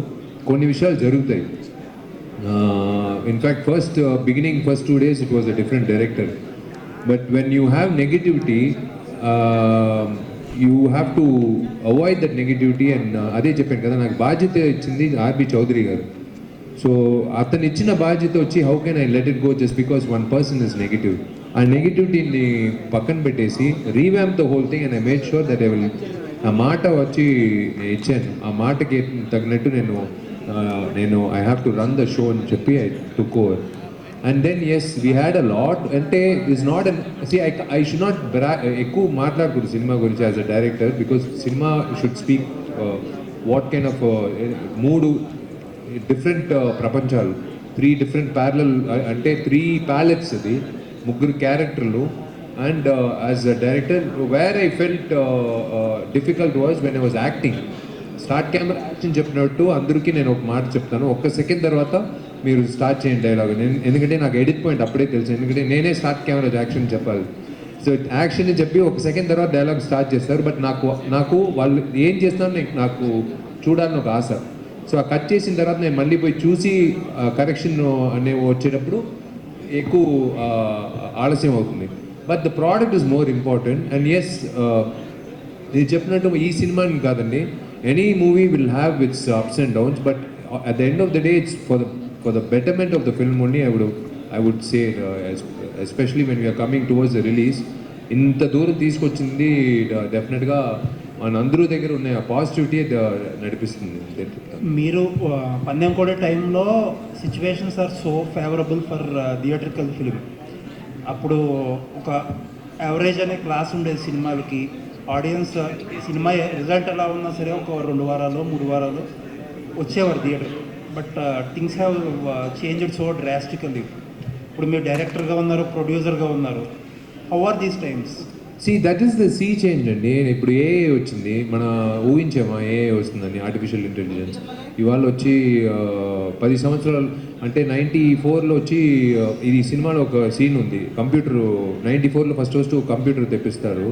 కొన్ని విషయాలు జరుగుతాయి. In fact first 2 days it was a different director. But when you have negativity, you have to avoid that negativity. And అదే చెప్పాను కదా, నాకు బాధ్యత ఇచ్చింది ఆర్బి చౌదరి గారు. సో అతను ఇచ్చిన బాధ్యత వచ్చి how can I let it go just because one person is negative. ఆ నెగిటివిటీని పక్కన పెట్టేసి revamp the whole thing and I made sure that I will, ఆ మాట వచ్చి నేను ఇచ్చాను, ఆ మాటకి తగినట్టు నేను I have to run the show అని చెప్పి I took over. And then yes we had a lot, అంటే is not an see I should not ఎక్కువ మాట్లాడకూడదు సినిమా గురించి as a director, because cinema should speak what kind of మూడు different ప్రపంచాలు, 3 different parallel, అంటే 3 palettes, అది 3 క్యారెక్టర్లు. And as a director, where I felt difficult was when I was acting. Start camera action చెప్పినట్టు అందరికీ నేను ఒక మాట చెప్తాను, ఒక్క సెకండ్ తర్వాత మీరు స్టార్ట్ చేయండి డైలాగ్. ఎందుకంటే నాకు ఎడిట్ పాయింట్ అప్పుడే తెలుసు, ఎందుకంటే నేనే స్టార్ట్ కెమెరా యాక్షన్ చెప్పాలి. సో యాక్షన్ చెప్పి ఒక సెకండ్ తర్వాత డైలాగ్ స్టార్ట్ చేస్తారు. బట్ నాకు వాళ్ళు ఏం చేస్తారో నాకు చూడాలని ఒక ఆశ. సో ఆ కట్ చేసిన తర్వాత నేను మళ్ళీ పోయి చూసి కరెక్షన్ అనే వచ్చేటప్పుడు ఎక్కువ ఆలస్యం అవుతుంది. But the product is more important. And yes, నేను చెప్పినట్టు ఈ సినిమాని కాదండి, any movie will have its ups and downs, but at the end of the day it's for the betterment of the film only. I would say especially when we're coming towards the release, ఇంత దూరం తీసుకొచ్చింది డెఫినెట్గా మన అందరూ దగ్గర ఉన్న positivity నడిపిస్తుంది. మీరు పందెం కూడా టైంలో situations are so favourable for theatrical film. అప్పుడు ఒక యావరేజ్ అనే క్లాస్ ఉండేది సినిమాలకి. ఆడియన్స్ సినిమా రిజల్ట్ ఎలా ఉన్నా సరే ఒక 2 వారాలు 3 వారాలు వచ్చేవారు theatre. But things have changed so drastically. ఇప్పుడు మీరు డైరెక్టర్గా ఉన్నారు, ప్రొడ్యూసర్గా ఉన్నారు. How are these times? See that is the sea change అండి. ఇప్పుడు ఏఐ వచ్చింది, మన ఊహించామా ఏఐ వస్తుందని, ఆర్టిఫిషియల్ ఇంటెలిజెన్స్. ఇవాళ వచ్చి 10 సంవత్సరాలు అంటే 94లో వచ్చి ఇది సినిమాలో ఒక సీన్ ఉంది, కంప్యూటర్ 94లో ఫస్ట్ కంప్యూటర్ తెప్పిస్తారు.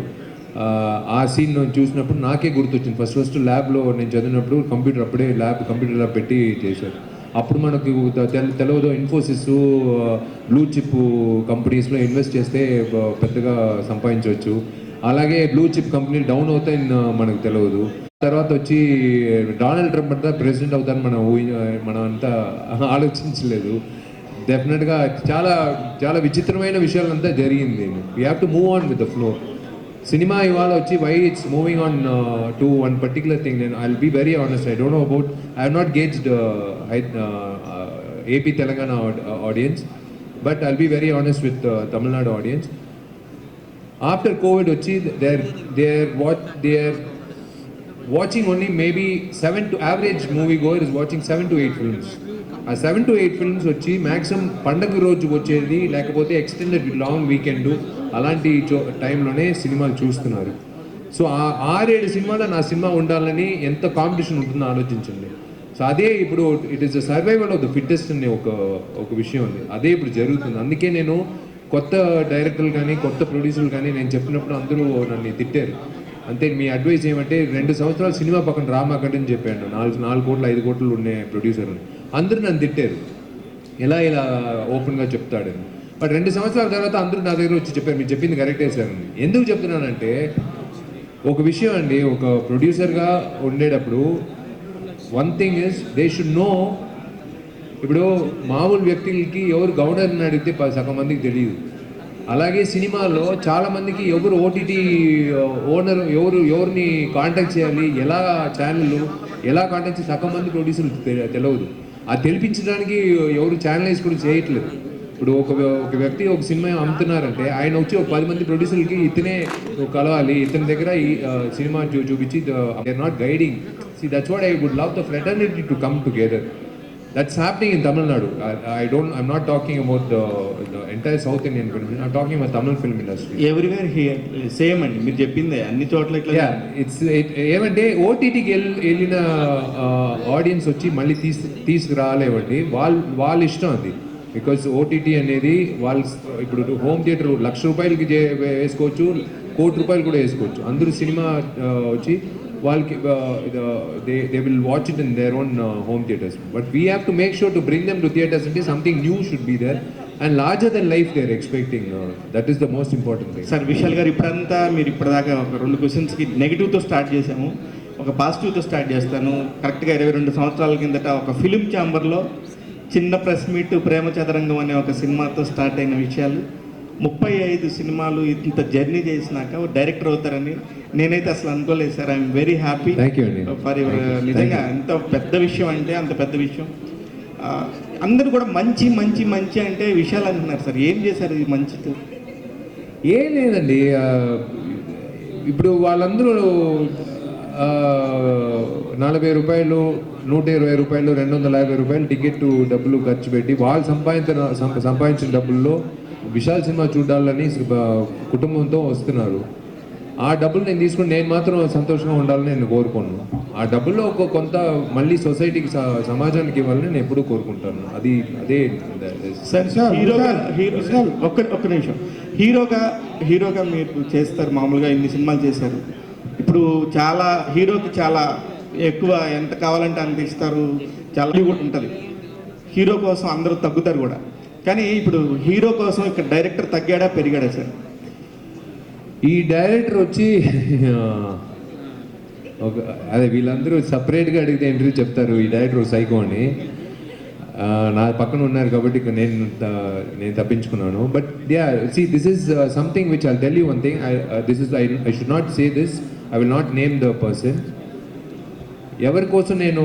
ఆ సీన్ చూసినప్పుడు నాకే గుర్తొచ్చింది. ఫస్ట్ ల్యాబ్లో నేను చదివినప్పుడు కంప్యూటర్ ల్యాబ్ పెట్టి చేశారు. అప్పుడు మనకు తెలియదు ఇన్ఫోసిస్, బ్లూ చిప్ కంపెనీస్లో ఇన్వెస్ట్ చేస్తే పెద్దగా సంపాదించవచ్చు, అలాగే బ్లూ చిప్ కంపెనీలు డౌన్ అవుతాయని మనకు తెలియదు. తర్వాత వచ్చి డొనాల్డ్ ట్రంప్ అంతా ప్రెసిడెంట్ అవుతారని మనం అంతా ఆలోచించలేదు. డెఫినెట్గా చాలా చాలా విచిత్రమైన విషయాలంతా జరిగింది. We have to move on with the flow. సినిమా ఇవాళ వచ్చి why it's moving on to one particular thing. నేను I will be very honest, I don't know about, I have not gauged AP Telangana audience, but I will be very honest with Tamil Nadu audience. After covid వచ్చి they are watching only maybe 7 to average movie goer is watching 7 to 8 films. ఆ 7 to 8 films వచ్చి maximum పండగ రోజు వచ్చేది, లేకపోతే extended long weekend అలాంటి టైంలోనే సినిమాలు చూస్తున్నారు. సో ఆ 6-7 సినిమాలో నా సినిమా ఉండాలని ఎంత కాంపిటీషన్ ఉంటుందో ఆలోచించండి. సో అదే ఇప్పుడు it is the survival of the fittest అనే ఒక విషయం ఉంది. అదే ఇప్పుడు జరుగుతుంది. అందుకే నేను కొత్త డైరెక్టర్లు కానీ కొత్త ప్రొడ్యూసర్లు కానీ నేను చెప్పినప్పుడు అందరూ నన్ను తిట్టారు. అంతే, మీ అడ్వైస్ ఏమంటే 2 సంవత్సరాలు సినిమా పక్కన రామాకండి అని చెప్పాను. 4 కోట్లు 5 కోట్లు ఉండే ప్రొడ్యూసర్ అందరూ నన్ను తిట్టారు, ఇలా ఓపెన్గా చెప్తాడని. బట్ 2 సంవత్సరాల తర్వాత అందరూ నా దగ్గర వచ్చి చెప్పారు, మీరు చెప్పింది కరెక్టే సార్. ఎందుకు చెప్తున్నానంటే ఒక విషయం అండి, ఒక ప్రొడ్యూసర్గా ఉండేటప్పుడు one thing is they should know. ఇప్పుడు మామూలు వ్యక్తులకి ఎవరు గవర్నర్ని అడిగితే సగం మందికి తెలియదు. అలాగే సినిమాలో చాలామందికి ఎవరు ఓటీటీ ఓనర్ ఎవరిని కాంటాక్ట్ చేయాలి, ఎలా ఛానల్ ఎలా కాంటాక్ట్ చేసి సగం మంది ప్రొడ్యూసర్లు తెలియదు. అది తెలిపించడానికి ఎవరు ఛానలైజ్ కూడా చేయట్లేదు. ఇప్పుడు ఒక వ్యక్తి ఒక సినిమా అమ్ముతున్నారంటే ఆయన వచ్చి ఒక 10 మంది ప్రొడ్యూసర్లకి ఇతనే కలవాలి, ఇతని దగ్గర ఈ సినిమా చూపించి they are not guiding. See that's what I would love the fraternity to come together. That's happening in Tamil Nadu. I'm not talking about the entire South Indian film. I'm talking about Tamil film industry. Everywhere here, same అండి మీరు చెప్పిందే అన్ని చోట్ల ఇట్లా. ఏమంటే ఓటీటీకి వెళ్ళిన audience వచ్చి మళ్ళీ తీసుకురాలేవండి, వాళ్ళ ఇష్టం అది. బికాజ్ ఓటీటీ అనేది వాళ్ళు ఇప్పుడు హోమ్ థియేటర్ ₹1,00,000 వేసుకోవచ్చు, ₹1,00,00,000 కూడా వేసుకోవచ్చు. అందరూ సినిమా వచ్చి వాళ్ళకి they will watch it in their own home theatres. But we have to make sure to bring them to theatres అంటే something new should be there and larger than life they are expecting. That is the most important thing. Sir Vishal garu, ఇప్పుడంతా మీరు ఇప్పటిదాకా ఒక 2 క్వశ్చన్స్కి నెగిటివ్తో start చేసాము, ఒక పాజిటివ్తో start చేస్తాను. కరెక్ట్గా 22 సంవత్సరాల కిందట ఒక ఫిలిం ఛాంబర్లో చిన్న ప్రెస్ మీట్ ప్రేమ చదరంగం అనే ఒక సినిమాతో స్టార్ట్ అయిన విషయాలు 35 సినిమాలు ఇంత జర్నీ చేసినాక డైరెక్టర్ అవుతారని నేనైతే అసలు అనుకోలేదు sir. I'm very happy Thank you అండి. ఫర్ యువర్ నిజంగా ఎంత పెద్ద విషయం అంటే అంత పెద్ద విషయం. అందరూ కూడా మంచి మంచి మంచి అంటే విషయాలు అంటున్నారు సార్. ఏం చేశారు ఇది మంచితో? ఏం లేదండి, ఇప్పుడు వాళ్ళందరూ 40 రూపాయలు, 120 రూపాయలు, 250 రూపాయలు టికెట్ డబ్బులు ఖర్చు పెట్టి వాళ్ళు సంపాదించిన డబ్బుల్లో విశాల్ సినిమా చూడాలని కుటుంబంతో వస్తున్నారు. ఆ డబ్బులు నేను తీసుకుని నేను మాత్రం సంతోషంగా ఉండాలని నేను కోరుకోను. ఆ డబ్బుల్లో కొంత మళ్ళీ సొసైటీకి సమాజానికి ఇవ్వాలని నేను ఎప్పుడూ కోరుకుంటాను. అదే సార్ ఒక్క నిమిషం. హీరోగా మీరు చేస్తారు, మామూలుగా ఇన్ని సినిమాలు చేశారు. ఇప్పుడు చాలా హీరోకి చాలా ఎక్కువ ఎంత కావాలంటే అంత ఇస్తారు, చాలా కూడా ఉంటుంది. హీరో కోసం అందరూ తగ్గుతారు కూడా. కానీ ఇప్పుడు హీరో కోసం ఇక్కడ డైరెక్టర్ తగ్గాడా పెరిగాడా సార్? ఈ డైరెక్టర్ వచ్చి అదే వీళ్ళందరూ సపరేట్గా అడిగితే ఇంటర్వ్యూ చెప్తారు ఈ డైరెక్టర్ సైకో అని. నా పక్కన ఉన్నారు కాబట్టి నేను తప్పించుకున్నాను. But yeah, see this is something which I tell you one thing. I should not say this, I will not name the person. ఎవరి కోసం నేను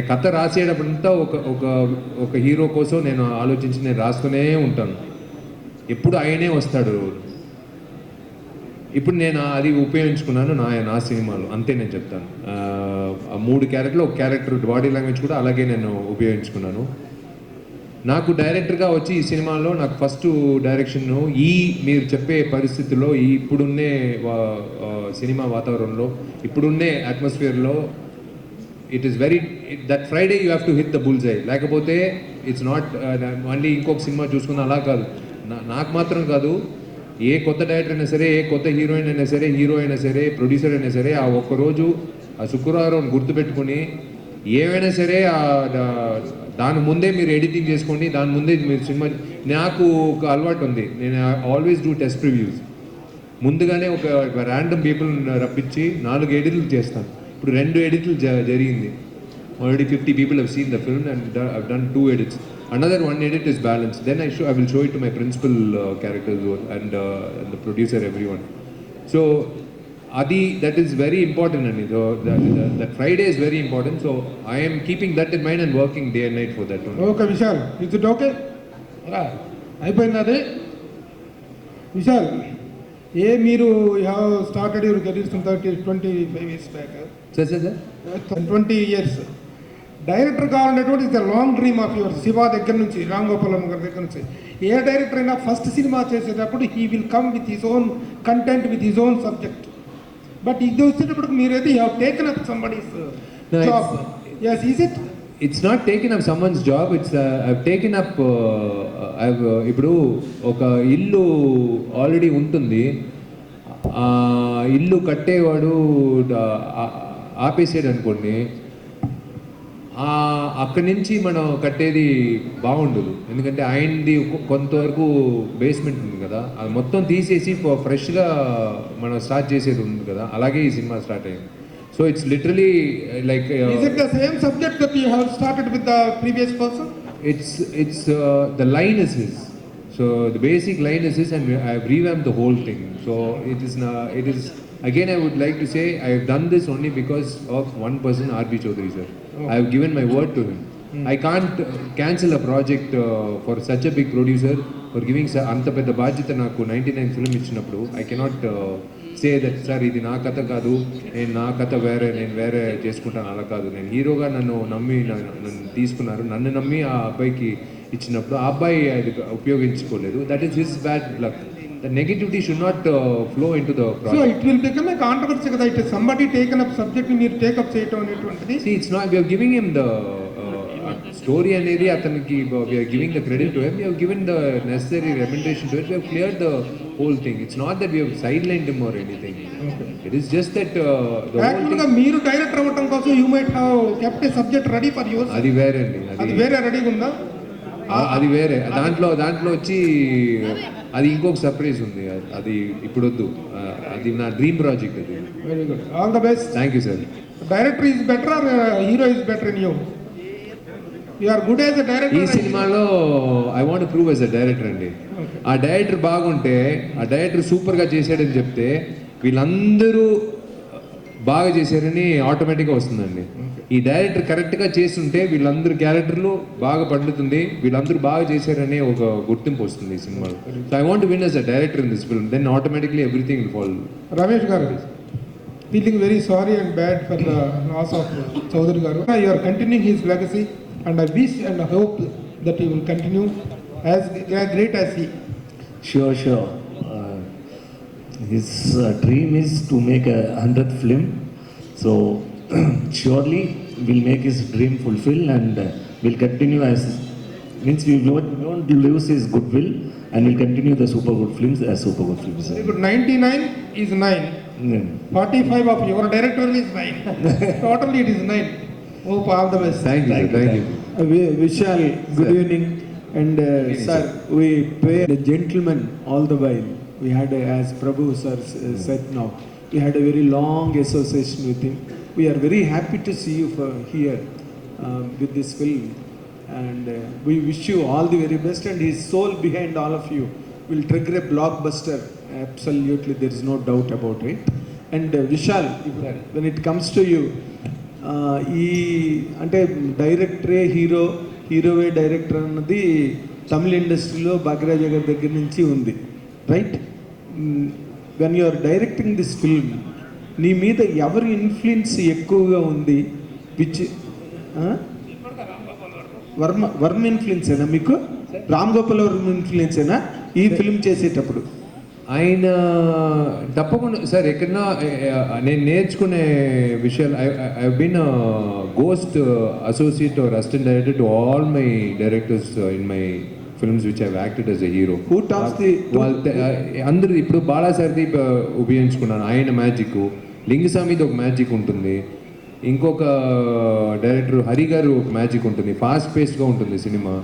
కథ రాసేటప్పుడంతా ఒక హీరో కోసం నేను ఆలోచించి నేను రాస్తూనే ఉంటాను. ఎప్పుడు ఆయనే వస్తాడు. ఇప్పుడు నేను అది ఉపయోగించుకున్నాను నా సినిమాలో, అంతే నేను చెప్తాను. ఆ 3 క్యారెక్టర్లు, ఒక క్యారెక్టర్ బాడీ లాంగ్వేజ్ కూడా అలాగే నేను ఉపయోగించుకున్నాను. నాకు డైరెక్టర్గా వచ్చి ఈ సినిమాలో నాకు ఫస్ట్ డైరెక్షన్ మీరు చెప్పే పరిస్థితుల్లో, ఇప్పుడున్నే సినిమా వాతావరణంలో, ఇప్పుడున్నే అట్మాస్ఫియర్లో it is very that Friday you have to hit the bull's eye. లేకపోతే ఇట్స్ నాట్ మళ్ళీ ఇంకొక సినిమా చూసుకున్న అలా కాదు. నాకు మాత్రం కాదు, ఏ కొత్త డైరెక్టర్ అయినా సరే, ఏ కొత్త హీరోయిన్ అయినా సరే, హీరో అయినా సరే, ప్రొడ్యూసర్ అయినా సరే, ఆ ఒక్కరోజు ఆ శుక్రవారం గుర్తుపెట్టుకుని ఏమైనా సరే దాని ముందే మీరు ఎడిటింగ్ చేసుకోండి, దాని ముందే మీరు సినిమా. నాకు ఒక అలవాటు ఉంది, నేను ఆల్వేస్ డూ టెస్ట్ రివ్యూస్. ముందుగానే ఒక ర్యాండమ్ పీపుల్ రప్పించి 4 ఎడిట్లు చేస్తాను. ఇప్పుడు 2 ఎడిట్లు జరిగింది. Already 50 people have seen the film and I've done 2 edits. Another 1 edit is balanced. Then I will show it to my principal characters and the producer, everyone. So that is very important, and that Friday is very important. So I am keeping that in mind and working day and night for that one. Okay, Vishal, is it okay? అయిపోయింది అది. విశాల్, మీరు have started your career from 25 years back. Sir. 20 years. Director కావాలనేటువంటి is the long dream of your. Shiva దగ్గర నుంచి, రామ్ గోపాలం గారి దగ్గర నుంచి, ఏ డైరెక్టర్ అయినా ఫస్ట్ సినిమా చేసేటప్పుడు he will come with his own content, with his own subject. But ఇది వచ్చేటప్పుడు మీరైతే you have taken up somebody's job. yes, is it? It's not taken up someone's job. It's I've taken up ఇప్పుడు ఒక ఇల్లు already ఉంటుంది, ఆ ఇల్లు కట్టేవాడు ఆపేసాడు అనుకోండి, అక్కడి నుంచి మనం కట్టేది బాగుండదు. ఎందుకంటే ఆయనది కొంతవరకు బేస్మెంట్ ఉంది కదా, అది మొత్తం తీసేసి ఫ్రెష్గా మనం స్టార్ట్ చేసేది ఉంది కదా, అలాగే ఈ సినిమా స్టార్ట్ అయింది. So it's literally like is it the same subject that you have started with the previous person? It's the line is his. So the basic line is his, and I have revamped the whole thing. So it is again, I would like to say I have done this only because of one person, R.B. Chaudhary sir. I have given my word to him. I can't cancel a project for such a big producer for giving anta pedda bajyata naaku 99 film ichinapudu. I cannot say that sir idi na katha kaadu, na katha నేను వేరే చేసుకుంటాను, అలా కాదు. నేను హీరోగా నన్ను తీసుకున్నారు, నన్ను నమ్మి ఆ అబ్బాయికి ఇచ్చినప్పుడు ఆ అబ్బాయి అది ఉపయోగించుకోలేదు. That is his bad luck. The negativity should not flow into the project. So it will become a controversy kada, it is somebody taken up subject ni meer take up cheyadam అనేటువంటిది. See, it's not, we are giving him the story అనేది అతనికి, we are giving the credit to him, we have given the necessary remuneration to it, we have cleared the whole thing. It's not that we have sidelined him or anything. Okay. It is just that the whole thing. మీరు director అవ్వడం కోసం you might have kept a subject ready for yourself. అది వేరే అండి, అది వేరే రెడీగా ఉందా? అది వేరే. దాంట్లో వచ్చి అది ఇంకొక సర్ప్రైజ్ ఉంది, అది ఇప్పుడు వద్దు. అది నా డ్రీమ్ ప్రాజెక్ట్. అది very good, all the best. Thank you sir. Director is better or hero is better in you? You are good as a ఈ డైరెక్టర్. సినిమాలో I want prove as a director అండి. ఆ director బాగుంటే, ఆ director సూపర్గా చేశాడని చెప్తే వీళ్ళందరూ బాగా చేశారని ఆటోమేటిక్గా వస్తుందండి. ఈ డైరెక్టర్ కరెక్ట్గా చేస్తుంటే వీళ్ళందరూ క్యారెక్టర్లు బాగా పండుతుంది, వీళ్ళందరూ బాగా చేశారనే ఒక గుర్తింపు వస్తుంది ఈ సినిమాలో. So I want win as a director in this film, then automatically everything will follow. Ramesh garu, feeling very sorry and bad for the loss of Chowdary garu. You are continuing his legacy and I wish and hope that you will continue as great as he. Sure. His dream is to make a 100th film. So surely we'll make his dream fulfill and we'll continue as means we won't lose his goodwill and we'll continue the super good films as super good films. 99 is 9. 45 of your director is 9. Totally it is 9. Hope all the best. Thank you. Vishal, good evening. And sir, we pray the gentleman all the while. We had, as Prabhu sir said now, we had a very long association with him. We are very happy to see you here with this film. And we wish you all the very best. And his soul behind all of you will trigger a blockbuster. Absolutely, there is no doubt about it. And Vishal, when it comes to you, ఈ అంటే డైరెక్టరే హీరోవే director అన్నది తమిళ ఇండస్ట్రీలో భాగ్యరాజ గారి దగ్గర నుంచి ఉంది, right? When you are directing this film, నీ మీద ఎవరి ఇన్ఫ్లుయెన్స్ ఎక్కువగా ఉంది? విచ్ వర్మ ఇన్ఫ్లుయెన్స్ అయినా మీకు? రామ్ గోపాల్ వర్మ ఇన్ఫ్లుయెన్స్ అయినా ఈ ఫిల్మ్ చేసేటప్పుడు? ఆయన తప్పకుండా సార్, ఎక్కడన్నా నేను నేర్చుకునే విషయాలు, I been ghost associate or assistant director to all my directors in my films which I acted as a hero. Who talks the అందరు ఇప్పుడు బాలాసారిది ఉపయోగించుకున్నాను, ఆయన మ్యాజిక్. లింగస్వామిది ఒక మ్యాజిక్ ఉంటుంది, ఇంకొక డైరెక్టర్ హరి గారు ఒక మ్యాజిక్ ఉంటుంది, ఫాస్ట్ పేస్డ్గా ఉంటుంది సినిమా.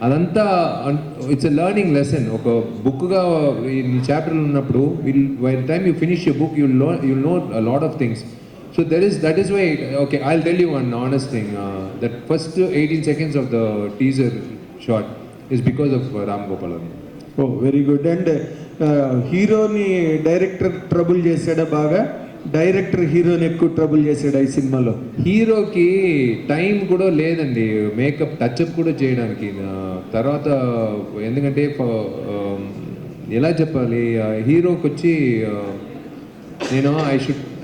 అదంతా ఇట్స్ ఎ లెర్నింగ్ లెసన్. ఒక బుక్గా ఈ చాప్టర్లు ఉన్నప్పుడు by the time you finish you book you'll know a lot of things. So that is why okay I will tell you one honest thing, that first 18 seconds of the teaser shot is because of Ram Gopal Varma. Oh very good. And హీరోని director trouble చేశాడా బాగా? Director హీరోని ఎక్కువ trouble చేశాడా ఈ సినిమాలో? హీరోకి time కూడా లేదండి మేకప్ టచ్అప్ కూడా చేయడానికి. తర్వాత ఎందుకంటే ఎలా చెప్పాలి, హీరోకి వచ్చి నేను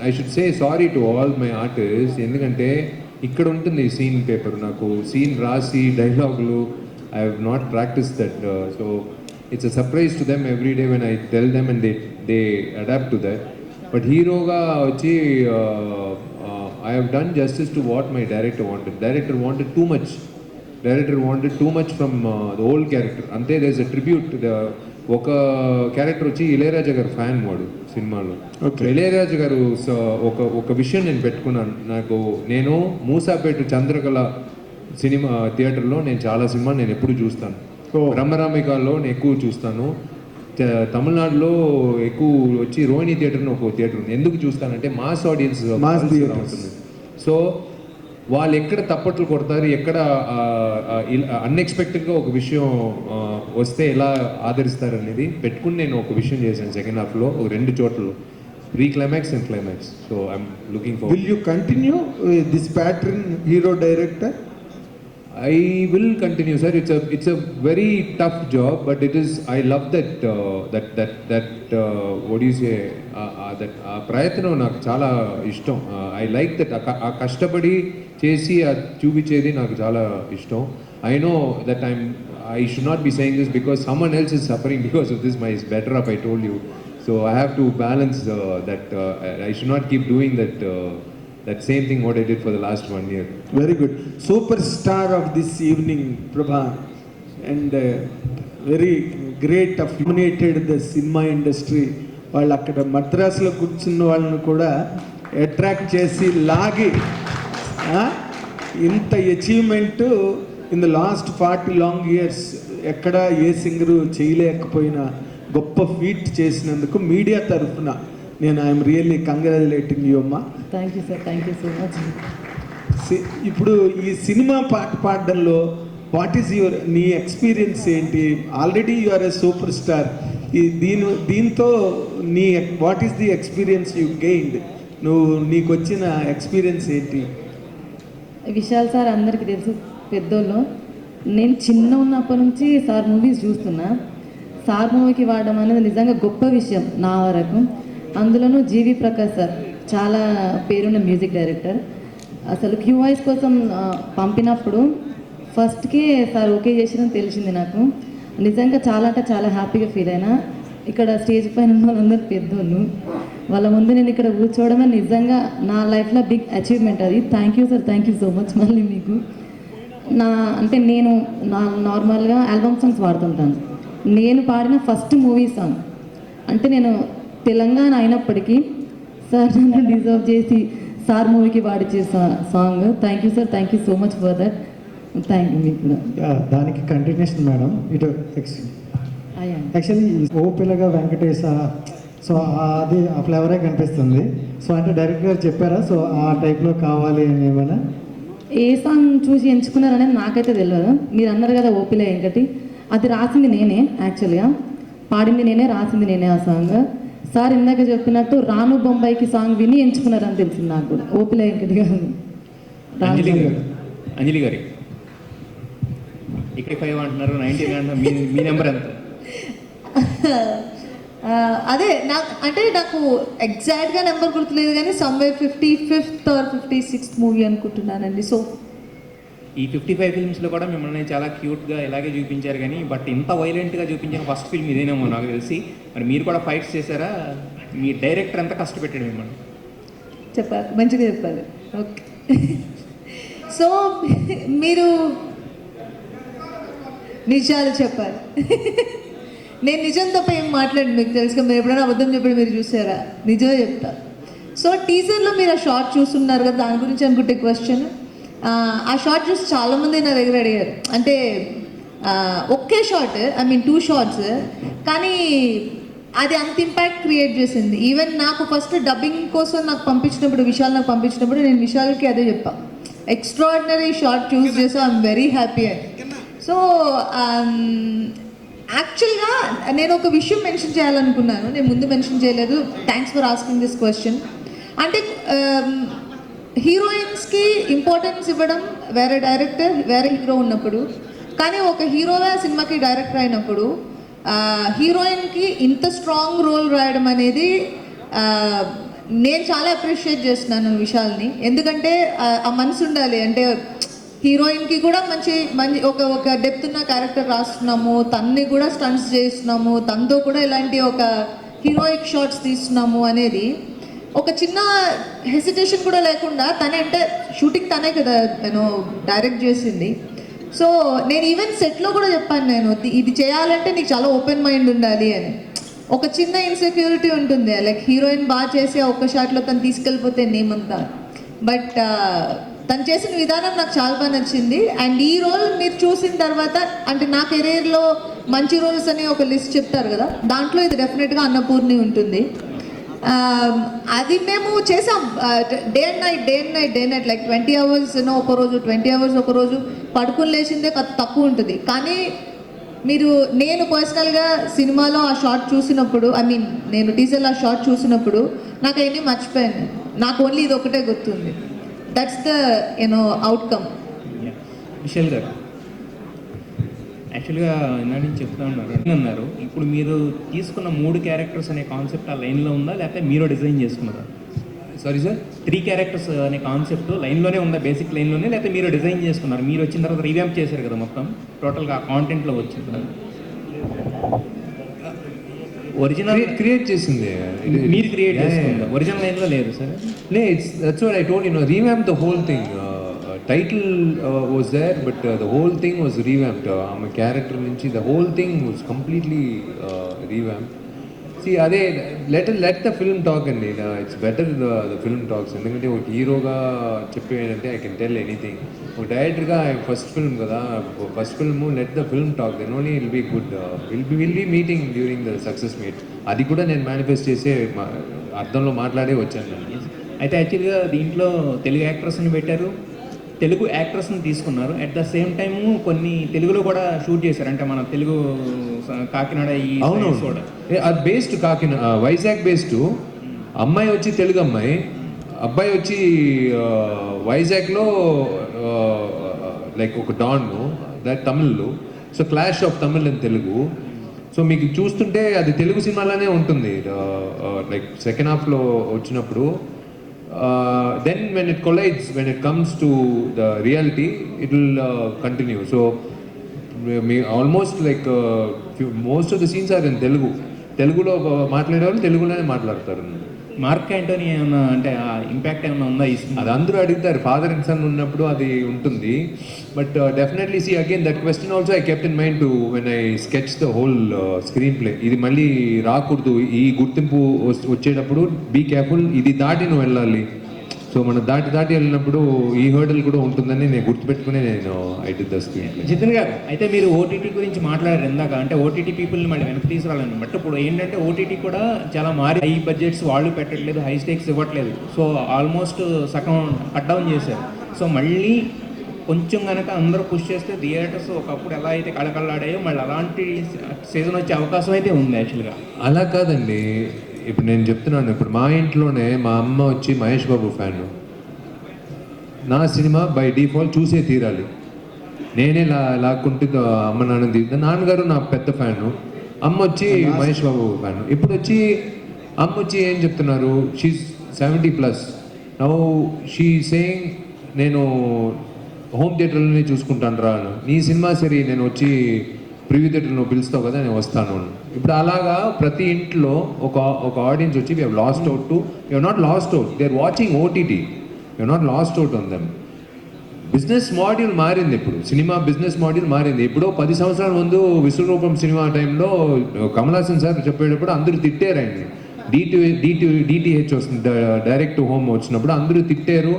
I should say sorry to all my artist. ఎందుకంటే ఇక్కడ ఉంటుంది సీన్ పేపర్, నాకు సీన్ రాసి డైలాగులు I have not practice that. So it's a surprise to them every day when I tell them and they adapt to that. But హీరోగా వచ్చి I have done justice to what my director wanted. Director wanted too much from the old character. అంతే there is a tribute. ఒక character వచ్చి ఇళయరాజా గారు fan వాడు సినిమాలో. ఇళయరాజా గారు ఒక విషయం నేను పెట్టుకున్నాను. నేను మూసాపేట చంద్రకళ సినిమా థియేటర్లో నేను చాలా సినిమా నేను ఎప్పుడు చూస్తాను. బ్రహ్మరామికాల్లో నేను ఎక్కువ చూస్తాను. తమిళనాడులో ఎక్కువ వచ్చి రోహిణి థియేటర్ని ఒక థియేటర్ ఉంది. ఎందుకు చూస్తానంటే మాస్ ఆడియన్స్ ఉంటుంది. సో వాళ్ళు ఎక్కడ తప్పట్లు కొడతారు, ఎక్కడ అన్ఎక్స్పెక్టెడ్గా ఒక విషయం వస్తే ఎలా ఆదరిస్తారు అనేది పెట్టుకుని నేను ఒక విషయం చేశాను సెకండ్ హాఫ్లో ఒక 2 చోట్ల, pre climax and climax. So I'm looking for. Will you continue this pattern hero director? I will continue, sir. It's a very tough job, but it is. I love that. What do you say? That ప్రయత్నం నాకు చాలా ఇష్టం. I like that. ఆ కష్టపడి చేసి చూపించేది నాకు చాలా ఇష్టం. I know that I should not be saying this because someone else is suffering because of this. It's better if I told you. So I have to balance that. I should not keep doing that. That same thing what I did for the last 1 year. Very good. Superstar of this evening, Prabha, and very great of dominated the cinema industry. వాళ్ళు అక్కడ మద్రాసులో కూర్చున్న వాళ్ళని కూడా attract చేసి లాగి ఇంత achievement in the last 40 long years ఎక్కడ ఏ సింగరు చేయలేకపోయిన గొప్ప ఫీట్ చేసినందుకు మీడియా తరఫున నేను ఐఎమ్ రియల్లీ కంగ్రాచులేటింగ్ యూ అమ్మా. Thank you sir, thank you so much. ఇప్పుడు ఈ సినిమా పాట పాడడంలో వాట్ ఈస్ యువర్ నీ ఎక్స్పీరియన్స్ ఏంటి? Already you are a super star. దీంతో నీ what is the experience you gained? నీకు వచ్చిన ఎక్స్పీరియన్స్ ఏంటి? విశాల్ సార్ అందరికీ తెలుసు, పెద్దోళ్ళు. నేను చిన్న ఉన్నప్పటి నుంచి సార్ మూవీస్ చూస్తున్నా. సార్ మూవీకి వాడడం అనేది నిజంగా గొప్ప విషయం నా వరకు. అందులోనూ జీవి ప్రకాష్ సార్ చాలా పేరున్న మ్యూజిక్ డైరెక్టర్. అసలు క్యూ వాయిస్ కోసం పంపినప్పుడు ఫస్ట్కే సార్ ఓకే చేసినని తెలిసింది నాకు. నిజంగా చాలా అంటే చాలా హ్యాపీగా ఫీల్ అయినా. ఇక్కడ స్టేజ్ పైన ఉన్న వాళ్ళందరూ పెద్దోళ్ళు, వాళ్ళ ముందు నేను ఇక్కడ కూర్చోవడమే నిజంగా నా లైఫ్లో బిగ్ అచీవ్మెంట్ అది. Thank you sir, thank you so much. మళ్ళీ మీకు నేను నార్మల్గా ఆల్బమ్ సాంగ్స్ పాడుతుంటాను. నేను పాడిన ఫస్ట్ మూవీ సాంగ్ అంటే నేను తెలంగాణ అయినప్పటికీ సార్ నన్ను డిజర్వ్ చేసి సార్ మూవీకి పాడిచ్చే song. Thank you sir, thank you so much for that. Thank you మీకు కూడా. దానికి కంటిన్యూషన్ మేడం. ఇటు యాక్చువల్లీ ఓ పిల్లగా వెంకటేశ, సో అది ఆ ఫ్లేవరే కనిపిస్తుంది. సో అంటే డైరెక్ట్ గారు చెప్పారా సో ఆ టైప్లో కావాలి అని ఏమైనా? ఏ సాంగ్ చూసి ఎంచుకున్నారనేది నాకైతే తెలియదు. మీరు అన్నారు కదా ఓపిల వెంకటి, అది రాసింది నేనే, యాక్చువల్గా పాడింది నేనే, రాసింది నేనే ఆ సాంగ్. సార్ ఇందాక చెప్పినట్టు రాను బొంబాయికి సాంగ్ విని ఎంచుకున్నారని తెలిసింది నాకు కూడా. ఓపిల వెంకటి గారు. అంజలి గారి ఇక్కడ 5 అంటున్నారు, 19 అంటున్నారు. మీ నెంబర్ ఎంత? అదే నాకు ఎగ్జాక్ట్గా నెంబర్ గుర్తులేదు కానీ somewhere 55th or 56th movie అనుకుంటున్నానండి. సో ఈ 55 ఫిల్మ్స్లో కూడా మిమ్మల్ని చాలా క్యూట్గా ఇలాగే చూపించారు, కానీ బట్ ఇంత వైలెంట్గా చూపించిన ఫస్ట్ ఫిల్మ్ ఇదేనేమో నాకు తెలిసి. మరి మీరు కూడా ఫైట్స్ చేశారా? మీ డైరెక్టర్ ఎంత కష్టపెట్టాడు మిమ్మల్ని? చెప్పాలి, మంచిగా చెప్పాలి. ఓకే. సో మీరు నిజాలు చెప్పాలి. నేను నిజం తప్ప ఏం మాట్లాడండి, మీకు తెలుసుగా. మీరు ఎప్పుడైనా అబద్ధం చెప్పడం మీరు చూసారా? నిజమే చెప్తా. సో టీజర్లో మీరు ఆ షార్ట్ చూస్తున్నారు కదా, దాని గురించి అనుకుంటే క్వశ్చన్. ఆ షార్ట్ చూసి చాలామంది నా దగ్గర అడిగారు. అంటే ఒకే షార్ట్, ఐ మీన్ 2 షార్ట్స్, కానీ అది అంత ఇంపాక్ట్ క్రియేట్ చేసింది. ఈవెన్ నాకు ఫస్ట్ డబ్బింగ్ కోసం నాకు పంపించినప్పుడు, విశాల్ నాకు పంపించినప్పుడు నేను విశాల్కి అదే చెప్పా, ఎక్స్ట్రాడినరీ షార్ట్ చూస్ చేసా, ఐఎమ్ వెరీ హ్యాపీ అని. సో యాక్చువల్గా నేను ఒక విషయం మెన్షన్ చేయాలనుకున్నాను, నేను ముందు మెన్షన్ చేయలేదు. Thanks for asking this question. అంటే హీరోయిన్స్కి ఇంపార్టెన్స్ ఇవ్వడం వేరే డైరెక్టర్, వేరే హీరో ఉన్నప్పుడు, కానీ ఒక హీరోగా సినిమాకి డైరెక్టర్ అయినప్పుడు హీరోయిన్కి ఇంత స్ట్రాంగ్ రోల్ రాయడం అనేది నేను చాలా అప్రిషియేట్ చేస్తున్నాను విశాల్ని. ఎందుకంటే ఆ మనసు ఉండాలి. అంటే హీరోయిన్కి కూడా మంచి ఒక డెప్త్ ఉన్న క్యారెక్టర్ రాస్తున్నాము, తన్ని కూడా స్టంట్స్ చేస్తున్నాము, తనతో కూడా ఇలాంటి ఒక హీరోయిక్ షాట్స్ తీస్తున్నాము అనేది ఒక చిన్న హెసిటేషన్ కూడా లేకుండా తనే, అంటే షూటింగ్ తనే కదా నేను డైరెక్ట్ చేసింది. సో నేను ఈవెన్ సెట్లో కూడా చెప్పాను, నేను ఇది చేయాలంటే నీకు చాలా ఓపెన్ మైండ్ ఉండాలి అని. ఒక చిన్న ఇన్సెక్యూరిటీ ఉంటుంది, లైక్ హీరోయిన్ బాగా చేసి ఆ ఒక్క షాట్లో తను తీసుకెళ్ళిపోతే నేమంతా. బట్ తను చేసిన విధానం నాకు చాలా బాగా నచ్చింది. అండ్ ఈ రోల్ మీరు చూసిన తర్వాత, అంటే నా కెరీర్లో మంచి రోల్స్ అని ఒక లిస్ట్ చెప్తారు కదా, దాంట్లో ఇది డెఫినెట్గా అన్నపూర్ణి ఉంటుంది. అది మేము చేసాం day and night like 20 hours ఒక రోజు, 20 hours ఒక రోజు, పడుకుని లేచిందే తక్కువ ఉంటుంది. కానీ నేను పర్సనల్గా సినిమాలో ఆ షార్ట్ చూసినప్పుడు, ఐ మీన్ నేను టీజర్లో ఆ షార్ట్ చూసినప్పుడు నాకు అవన్నీ మర్చిపోయాను. నాకు ఓన్లీ ఇది ఒకటే గుర్తుంది. That's the outcome. విశాల్ గారు యాక్చువల్గా ఇందా నుంచి చెప్తా ఉన్నారు, ఇప్పుడు మీరు తీసుకున్న 3 క్యారెక్టర్స్ అనే కాన్సెప్ట్ ఆ లైన్లో ఉందా, లేకపోతే మీరు డిజైన్ చేసుకున్నారా? సారీ సార్, 3 క్యారెక్టర్స్ అనే కాన్సెప్ట్ లైన్లోనే ఉందా, బేసిక్ లైన్లోనే, లేకపోతే మీరు డిజైన్ చేసుకున్నారు? మీరు వచ్చిన తర్వాత రీవ్యాంప్ చేశారు కదా మొత్తం, టోటల్గా ఆ కాంటెంట్లో వచ్చింది కదా? ఒరిజినల్ క్రియేట్ చేసింది మీరు క్రియేట్ చేసుకుందా? ఒరిజినల్ లైన్లో లేదు sir? That's what I told you, revamp the whole thing. Title was there, but the whole thing was revamped. I'm a character nunchi, the whole thing was completely revamped. See, let the film talk, and it's better the film talks. ఎందుకంటే ఒక హీరోగా చెప్పేదంటే I can tell anything. ఒక డైరెక్టర్గా first film కదా, first film let the film talk, then only it will be good. We'll be meeting during the success meet. అది కూడా నేను manifest చేసే అర్థంలో మాట్లాడే వచ్చాను. అయితే యాక్చువల్గా దీంట్లో తెలుగు యాక్టర్స్ని పెట్టారు, తెలుగు యాక్ట్రెస్ని తీసుకున్నారు. అట్ ద సేమ్ టైము కొన్ని తెలుగులో కూడా షూట్ చేశారు, అంటే మన తెలుగు కాకినాడ ఈ అవును sides కూడా. అది బేస్డ్ కాకినాడ వైజాగ్ బేస్డ్. అమ్మాయి వచ్చి తెలుగు అమ్మాయి, అబ్బాయి వచ్చి వైజాగ్లో లైక్ ఒక don Tamil. So clash of Tamil and Telugu. So మీకు చూస్తుంటే అది తెలుగు సినిమాలోనే ఉంటుంది లైక్ సెకండ్ హాఫ్లో వచ్చినప్పుడు. Then when it collides, when it comes to the reality, it will continue. So almost like most of the scenes are in Telugu. Telugulo మాట్లాడేవాళ్ళు తెలుగులోనే మాట్లాడతారు. మార్క్ యాంటోనీ ఏమన్నా అంటే ఆ ఇంపాక్ట్ ఏమైనా ఉందా ఈ సినిమా? అది అందరూ అడుగుతారు, ఫాదర్ అండ్ సన్ ఉన్నప్పుడు అది ఉంటుంది. But definitely see again that question also I kept in mind to when I sketch the whole screenplay. ఇది మళ్ళీ రాకూడదు, ఈ గుర్తింపు వచ్చేటప్పుడు బీ కేర్ఫుల్, ఇది దాటి నువ్వు వెళ్ళాలి. సో మనం దాటి వెళ్ళినప్పుడు ఈ హర్డల్ కూడా ఉంటుందని నేను గుర్తుపెట్టుకుని నేను I did the screen play. Jithin గారు, అయితే మీరు ఓటీటీ గురించి మాట్లాడారు ఇందాక, అంటే ఓటీటీ పీపుల్ని మళ్ళీ వెనక్కి తీసుకురాలని. బట్ ఇప్పుడు ఏంటంటే ఓటీటీ కూడా చాలా మారి, హై బడ్జెట్స్ వాళ్ళు పెట్టట్లేదు, హై స్టేక్స్ ఇవ్వట్లేదు. సో ఆల్మోస్ట్ సగం కట్ డౌన్ చేశారు. సో మళ్ళీ కొంచెం కనుక అందరూ పుష్ చేస్తే థియేటర్స్ ఒకప్పుడు ఎలా అయితే కళకళలాడాయో మళ్ళీ అలాంటి సీజన్ వచ్చే అవకాశం అయితే ఉంది యాక్చువల్గా. అలా కాదండి, ఇప్పుడు నేను చెప్తున్నాను, ఇప్పుడు మా ఇంట్లోనే మా అమ్మ వచ్చి మహేష్ బాబు ఫ్యాన్. నా సినిమా బై డిఫాల్ట్ చూసే తీరాలి. నేనే లాక్కుంటే అమ్మ నాన్న తీరుతా. నాన్నగారు నా పెద్ద ఫ్యాను, అమ్మ వచ్చి మహేష్ బాబు ఫ్యాన్. ఇప్పుడు వచ్చి అమ్మ వచ్చి ఏం చెప్తున్నారు, షీఈ్ 70+. నౌ షీ సేయింగ్ నేను హోమ్ థియేటర్లోనే చూసుకుంటాను రా, నీ సినిమా సరే నేను వచ్చి ప్రివ్యూ థియేటర్ నువ్వు పిలుస్తావు కదా నేను వస్తాను. ఇప్పుడు అలాగా ప్రతి ఇంట్లో ఒక ఆడియన్స్ వచ్చి we have lost out to, you have not lost out, they are watching OTT, you have not lost out on them. Business module మారింది, ఇప్పుడు సినిమా బిజినెస్ మాడ్యూల్ మారింది. ఇప్పుడు 10 సంవత్సరాల ముందు విశ్వరూపం సినిమా టైంలో కమల్ హాసన్ సార్ చెప్పేటప్పుడు అందరూ తిట్టారు ఆయన్ని. DTH వస్తుంది, డైరెక్ట్ టు హోమ్ వచ్చినప్పుడు అందరూ తిట్టారు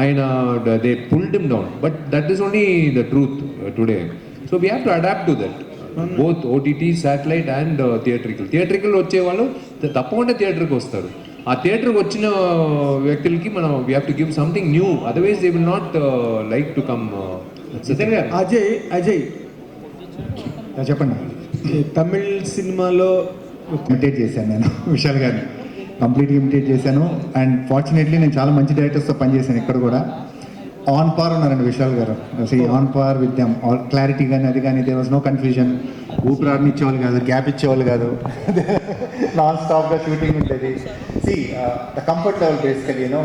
ఆయన, they pulled him down. But that is only the truth today. So we have to adapt to that, both OTT, satellite and theatrical వచ్చేవాళ్ళు తప్పకుండా థియేటర్కి వస్తారు. ఆ థియేటర్కి వచ్చిన వ్యక్తులకి మనం we have to give something new, otherwise they will not like to come. Ajay చెప్పండి. తమిళ్ సినిమాలో ఇమిటేట్ చేశాను నేను విశాల్ గారిని, కంప్లీట్గా ఇమిటేట్ చేశాను. అండ్ ఫార్చునేట్లీ నేను చాలా మంచి డైరెక్టర్స్తో పనిచేశాను. ఇక్కడ కూడా ఆన్ పార్ ఉన్నారండి విశాల్ గారు, on par with them. All clarity కానీ అది కానీ, దేర్ వాజ్ నో కన్ఫ్యూజన్. ఊపిరాడిని ఇచ్చేవాళ్ళు కాదు, గ్యాప్ ఇచ్చేవాళ్ళు కాదు, నాన్ స్టాప్గా షూటింగ్ ఉంటుంది. See the comfort level basically you know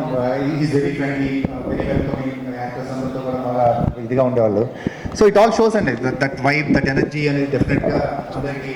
is very friendly, very welcoming. Actors అందరితో కూడా బాగా ఇదిగా ఉండేవాళ్ళు. సో ఇట్ ఆల్ షోస్ అండి దట్ వైబ్, దట్ ఎనర్జీ అనేది డెఫినెట్గా అందరికీ